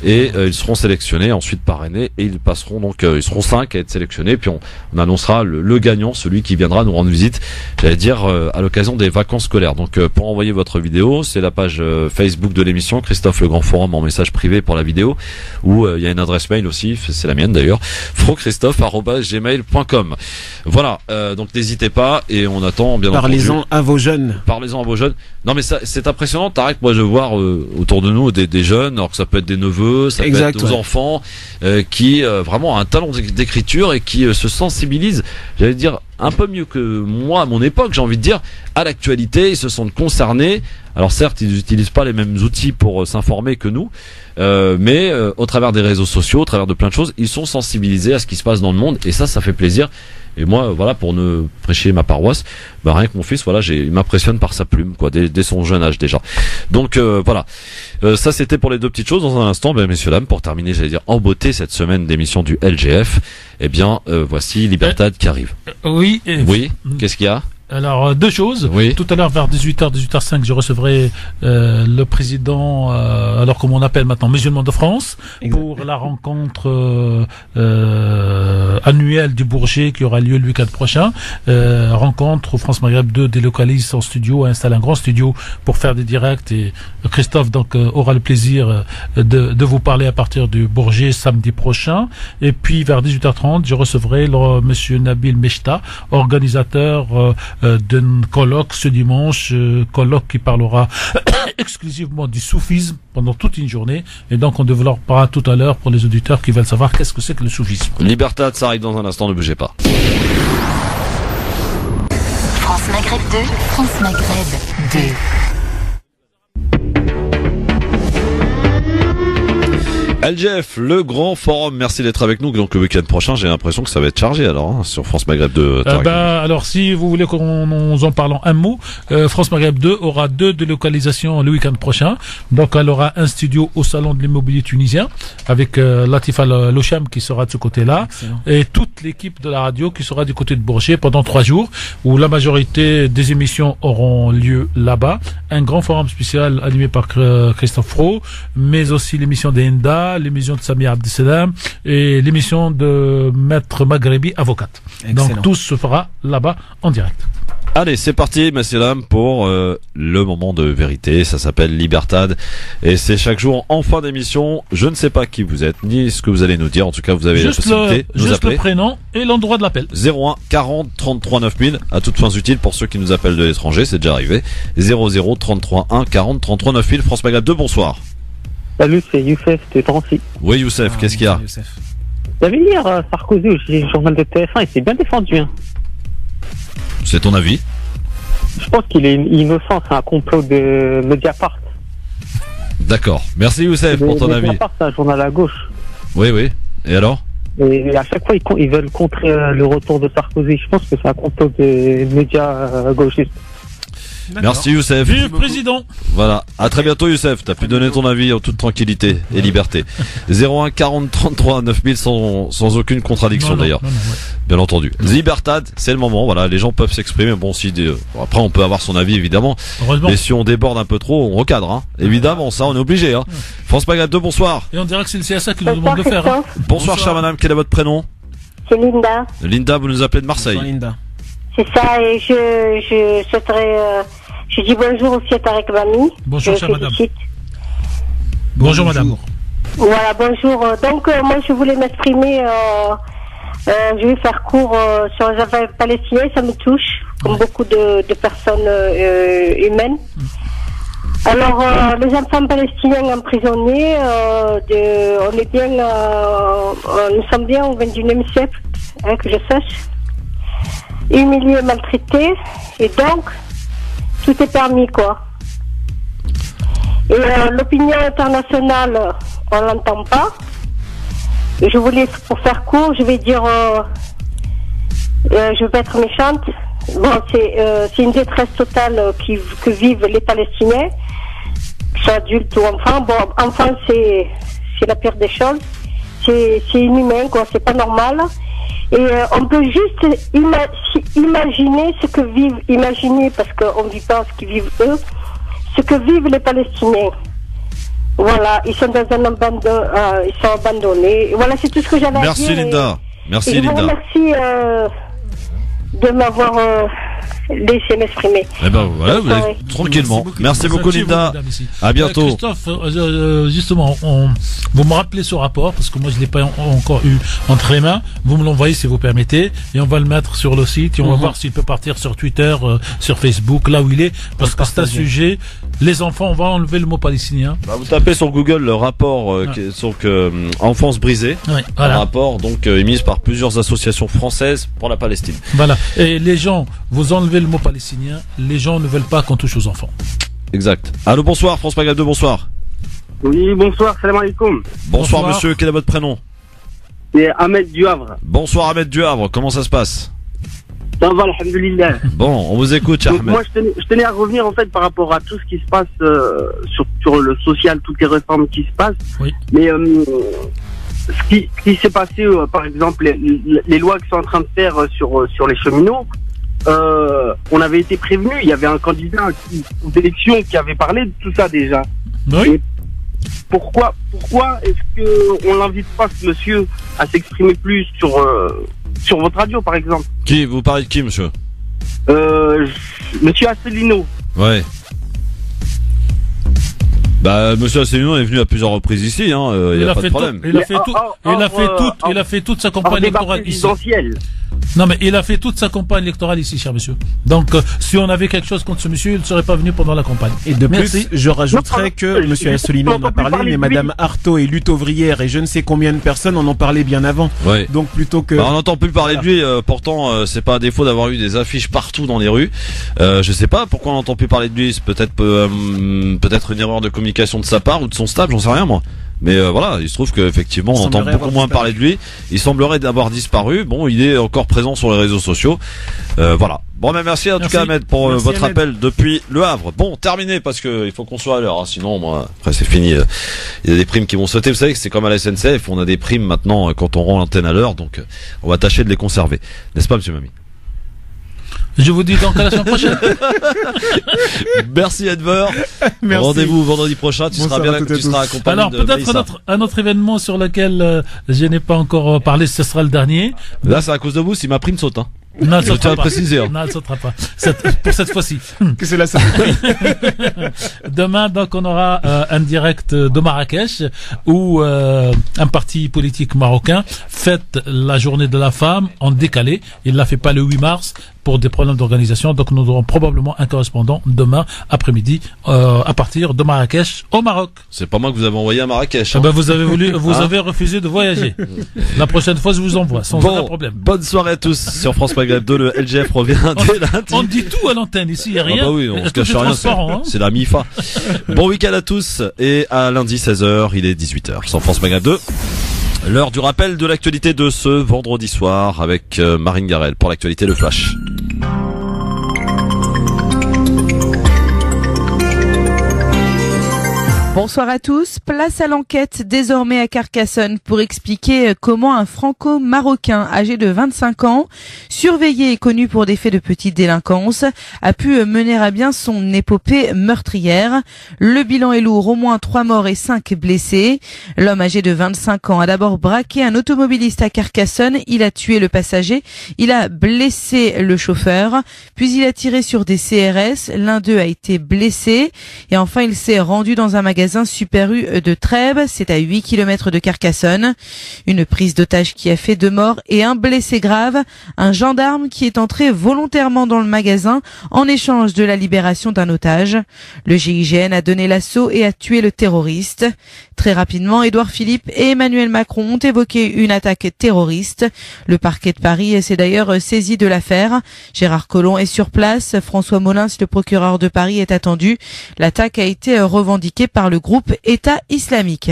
et ils seront sélectionnés, ensuite parrainés, et ils passeront donc, ils seront 5 à être sélectionnés, puis on annoncera le gagnant, celui qui viendra nous rendre visite, j'allais dire, à l'occasion des vacances scolaires. Donc pour envoyer votre vidéo, c'est la page Facebook de l'émission, Christophe Le Grand Forum en message privé pour la vidéo, où il y a une adresse mail aussi, c'est la mienne d'ailleurs, frochristophe@gmail.com. Voilà, donc n'hésitez pas, et on attend bien entendu. Parlez-en à vos jeunes. Non mais ça, c'est impressionnant, Tarek, moi je veux voir autour de nous des jeunes, alors que ça peut être des neveux, ça peut être nos enfants, qui vraiment ont un talent d'écriture et qui se sensibilisent, j'allais dire, un peu mieux que moi à mon époque, j'ai envie de dire, à l'actualité. Ils se sentent concernés. Alors certes, ils n'utilisent pas les mêmes outils pour s'informer que nous, mais au travers des réseaux sociaux, au travers de plein de choses, ils sont sensibilisés à ce qui se passe dans le monde, et ça fait plaisir. Et moi, voilà, pour ne prêcher ma paroisse, rien que mon fils, voilà, il m'impressionne par sa plume, quoi, dès son jeune âge déjà. Donc voilà, ça c'était pour les deux petites choses. Dans un instant, messieurs dames, pour terminer, j'allais dire en beauté cette semaine d'émission du LGF. Eh bien, voici Libertad qui arrive. Oui. Qu'est-ce qu'il y a? Alors, deux choses. Oui. Tout à l'heure, vers 18h05, je recevrai le président, alors comme on appelle maintenant, musulman de France, pour la rencontre annuelle du Bourget qui aura lieu le week-end prochain. Rencontre où France Maghreb 2 délocalise son studio, installe un grand studio pour faire des directs. Et Christophe donc aura le plaisir de vous parler à partir du Bourget samedi prochain. Et puis, vers 18h30, je recevrai monsieur Nabil Mechta, organisateur d'un colloque ce dimanche, colloque qui parlera exclusivement du soufisme pendant toute une journée, et donc on développera tout à l'heure pour les auditeurs qui veulent savoir qu'est-ce que c'est que le soufisme. Libertad, ça arrive dans un instant, ne bougez pas. France Maghreb 2, France Maghreb 2. LGF, le grand forum, merci d'être avec nous. Donc le week-end prochain, j'ai l'impression que ça va être chargé alors sur France Maghreb 2. Alors si vous voulez qu'on nous en parle en un mot, France Maghreb 2 aura 2 délocalisations le week-end prochain. Donc elle aura un studio au salon de l'immobilier tunisien avec Latifa Locham qui sera de ce côté-là. Excellent. Et toute l'équipe de la radio qui sera du côté de Bourget pendant 3 jours où la majorité des émissions auront lieu là-bas. Un grand forum spécial animé par Christophe Fro, mais aussi l'émission d'Enda, l'émission de Samia Abdesselam et l'émission de Maître Maghrebi, avocate. Excellent. Donc tout se fera là-bas en direct. Allez, c'est parti, messieurs dames, pour le moment de vérité. Ça s'appelle Libertad et c'est chaque jour en fin d'émission. Je ne sais pas qui vous êtes ni ce que vous allez nous dire. En tout cas, vous avez la possibilité de nous appeler. Juste le prénom et l'endroit de l'appel. 01 40 33 9000 à toutes fins utiles pour ceux qui nous appellent de l'étranger. C'est déjà arrivé. 00 33 1 40 33 9000. France Maghreb 2, bonsoir. Salut, c'est Youssef de Drancy. Oui, Youssef, qu'est-ce qu'il y a? Vous avez hier Sarkozy au journal de TF1, il s'est bien défendu. Hein. C'est ton avis? Je pense qu'il est innocent, c'est un complot de Mediapart. D'accord, merci Youssef pour ton avis. Mediapart, c'est un journal à gauche. Oui, et alors? Et à chaque fois, ils veulent contrer le retour de Sarkozy. Je pense que c'est un complot de médias gauchistes. Merci Youssef. Vive président. Voilà, à très bientôt Youssef, t'as pu donner ton avis en toute tranquillité et liberté. 01 40 33 9000 sans aucune contradiction d'ailleurs. Bien entendu. Libertad, c'est le moment, voilà, les gens peuvent s'exprimer. Bon, après on peut avoir son avis évidemment. Mais si on déborde un peu trop, on recadre, hein. Évidemment, ça on est obligé, hein. France Maghreb 2, bonsoir. Et on dirait que c'est le CSA qui nous demande de faire. Hein. Bonsoir chère madame, quel est votre prénom? C'est Linda. Linda, vous nous appelez de Marseille. Bonsoir, Linda. C'est ça, et je souhaiterais, je dis bonjour aussi à Tarek Bami. Bonjour, chère madame. Bonjour, madame. Voilà, bonjour. Donc, moi, je voulais m'exprimer, je vais faire court sur les affaires palestiniennes, ça me touche, comme beaucoup de personnes humaines. Alors, les enfants palestiniens emprisonnés, on est bien, nous sommes bien au XXIe siècle, hein, que je sache. Humiliés, maltraités, et donc tout est permis, quoi. Et l'opinion internationale, on l'entend pas. Et je voulais, pour faire court, je vais dire, je vais être méchante. Bon, c'est une détresse totale que vivent les Palestiniens, qu'ils soient adultes ou enfants. Bon, enfants, c'est la pire des choses. C'est inhumain, quoi. C'est pas normal. Et on peut juste imaginer ce que vivent, parce qu'on ne vit pas ce qu'ils vivent eux, ce que vivent les Palestiniens. Voilà, ils sont dans un ils sont abandonnés. Voilà, c'est tout ce que j'avais à dire. Merci Linda. Merci Linda. Merci de m'avoir laissé m'exprimer. Eh ben voilà, vous allez tranquillement. Merci beaucoup Linda. À bientôt. Christophe, justement, vous me rappelez ce rapport parce que moi je l'ai pas encore eu entre les mains. Vous me l'envoyez si vous permettez et on va le mettre sur le site et on va voir s'il peut partir sur Twitter, sur Facebook, là où il est, parce que c'est un sujet. Les enfants, on va enlever le mot palestinien. Vous tapez sur Google le rapport enfance brisée, un rapport donc émis par plusieurs associations françaises pour la Palestine. Voilà. Et les gens, vous enlevez le mot palestinien, les gens ne veulent pas qu'on touche aux enfants. Exact. Allô, bonsoir, France Maghreb 2, bonsoir. Oui, bonsoir, salam alaikum. Bonsoir monsieur, quel est votre prénom? C'est Ahmed du Havre. Bonsoir Ahmed du Havre, comment ça se passe? Ça va, alhamdoulilah. Bon, on vous écoute, Donc, Ahmed. moi, je tenais à revenir en fait par rapport à tout ce qui se passe sur le social, toutes les réformes qui se passent. Oui. Mais ce qui s'est passé, par exemple, les lois qui sont en train de faire sur les cheminots, on avait été prévenu. Il y avait un candidat aux élections qui avait parlé de tout ça déjà. Oui. Et pourquoi est-ce qu'on l'invite pas, ce monsieur, à s'exprimer plus sur votre radio, par exemple? Qui, vous parlez de qui, monsieur? Monsieur Asselineau. Ouais. Bah, monsieur Asselineau est venu à plusieurs reprises ici, hein, y a pas de problème. Il a fait toute sa campagne électorale ici. Non, mais il a fait toute sa campagne électorale ici, cher monsieur. Donc, si on avait quelque chose contre ce monsieur, il ne serait pas venu pendant la campagne. Et de Merci. plus, je rajouterais que monsieur Asselineau en a parlé, mais madame Artaud et Lutte ouvrière et je ne sais combien de personnes en ont parlé bien avant. Ouais. Donc, plutôt que... Bah, on n'entend plus parler de lui, pourtant, c'est pas à défaut d'avoir eu des affiches partout dans les rues. Je sais pas pourquoi on n'entend plus parler de lui, c'est peut-être une erreur de communication de sa part ou de son staff, j'en sais rien, moi. Mais voilà, il se trouve qu'effectivement, on entend beaucoup moins parler de lui. Il semblerait avoir disparu. Bon, il est encore présent sur les réseaux sociaux. Voilà. Bon, mais merci en tout cas, Ahmed, pour votre appel depuis Le Havre. Bon, terminé, parce que il faut qu'on soit à l'heure. Hein, sinon, moi, après, c'est fini. Il y a des primes qui vont sauter. Vous savez que c'est comme à la SNCF. On a des primes maintenant quand on rend l'antenne à l'heure. Donc, on va tâcher de les conserver. N'est-ce pas, monsieur Mami? Je vous dis donc à la semaine prochaine. Merci Edver. Rendez-vous vendredi prochain. Tu seras accompagné. Alors peut-être un autre événement sur lequel je n'ai pas encore parlé, ce sera le dernier. Là, c'est à cause de vous si ma prime saute. Hein. Non, elle sautera pas. Préciser, hein. Non, elle sautera pas. Pour cette fois-ci. Que c'est la seule. Demain, donc, on aura un direct de Marrakech où un parti politique marocain fête la journée de la femme en décalé. Il l'a fait pas le 8 mars pour des problèmes d'organisation. Donc, nous aurons probablement un correspondant demain après-midi à partir de Marrakech au Maroc. C'est pas moi que vous avez envoyé à Marrakech. Hein. Ben, vous avez refusé de voyager. La prochaine fois, je vous envoie sans aucun problème. Bonne soirée à tous sur France Maghreb 2. Le LGF revient dès lundi. On dit tout à l'antenne ici, il n'y a rien. Ah bah oui, on se cache rien. C'est la MIFA. Bon week-end à tous et à lundi 16h, il est 18h sur France Maghreb 2. L'heure du rappel de l'actualité de ce vendredi soir avec Marine Garel pour l'actualité Le Flash. Bonsoir à tous. Place à l'enquête désormais à Carcassonne pour expliquer comment un franco-marocain âgé de 25 ans, surveillé et connu pour des faits de petite délinquance, a pu mener à bien son épopée meurtrière. Le bilan est lourd, au moins 3 morts et 5 blessés. L'homme âgé de 25 ans a d'abord braqué un automobiliste à Carcassonne. Il a tué le passager. Il a blessé le chauffeur. Puis il a tiré sur des CRS. L'un d'eux a été blessé. Et enfin, il s'est rendu dans un magasin Super U de Trèbes, c'est à 8 km de Carcassonne. Une prise d'otage qui a fait 2 morts et 1 blessé grave. Un gendarme qui est entré volontairement dans le magasin en échange de la libération d'un otage. Le GIGN a donné l'assaut et a tué le terroriste. Très rapidement, Édouard Philippe et Emmanuel Macron ont évoqué une attaque terroriste. Le parquet de Paris s'est d'ailleurs saisi de l'affaire. Gérard Collomb est sur place. François Molins, le procureur de Paris, est attendu. L'attaque a été revendiquée par le groupe État islamique.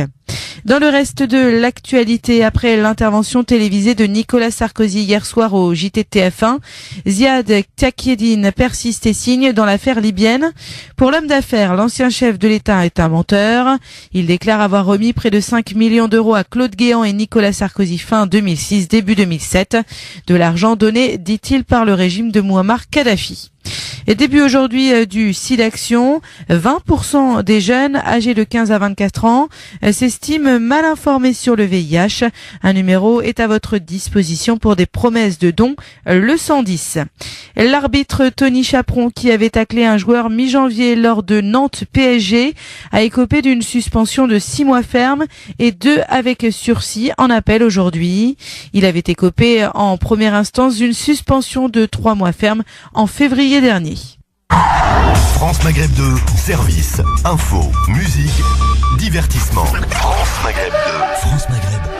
Dans le reste de l'actualité, après l'intervention télévisée de Nicolas Sarkozy hier soir au JT de TF1, Ziad Takieddine persiste et signe dans l'affaire libyenne. Pour l'homme d'affaires, l'ancien chef de l'État est un menteur. Il déclare avoir remis près de 5 millions d'euros à Claude Guéant et Nicolas Sarkozy fin 2006, début 2007. De l'argent donné, dit-il, par le régime de Mouammar Kadhafi. Et début aujourd'hui du SIDAction, 20% des jeunes âgés de 15 à 24 ans s'estiment mal informés sur le VIH. Un numéro est à votre disposition pour des promesses de dons, le 110. L'arbitre Tony Chaperon, qui avait taclé un joueur mi-janvier lors de Nantes PSG, a écopé d'une suspension de 6 mois ferme et 2 avec sursis en appel aujourd'hui. Il avait écopé en première instance d'une suspension de 3 mois ferme en février dernier. France Maghreb 2, service, info, musique, divertissement. France Maghreb 2. France Maghreb.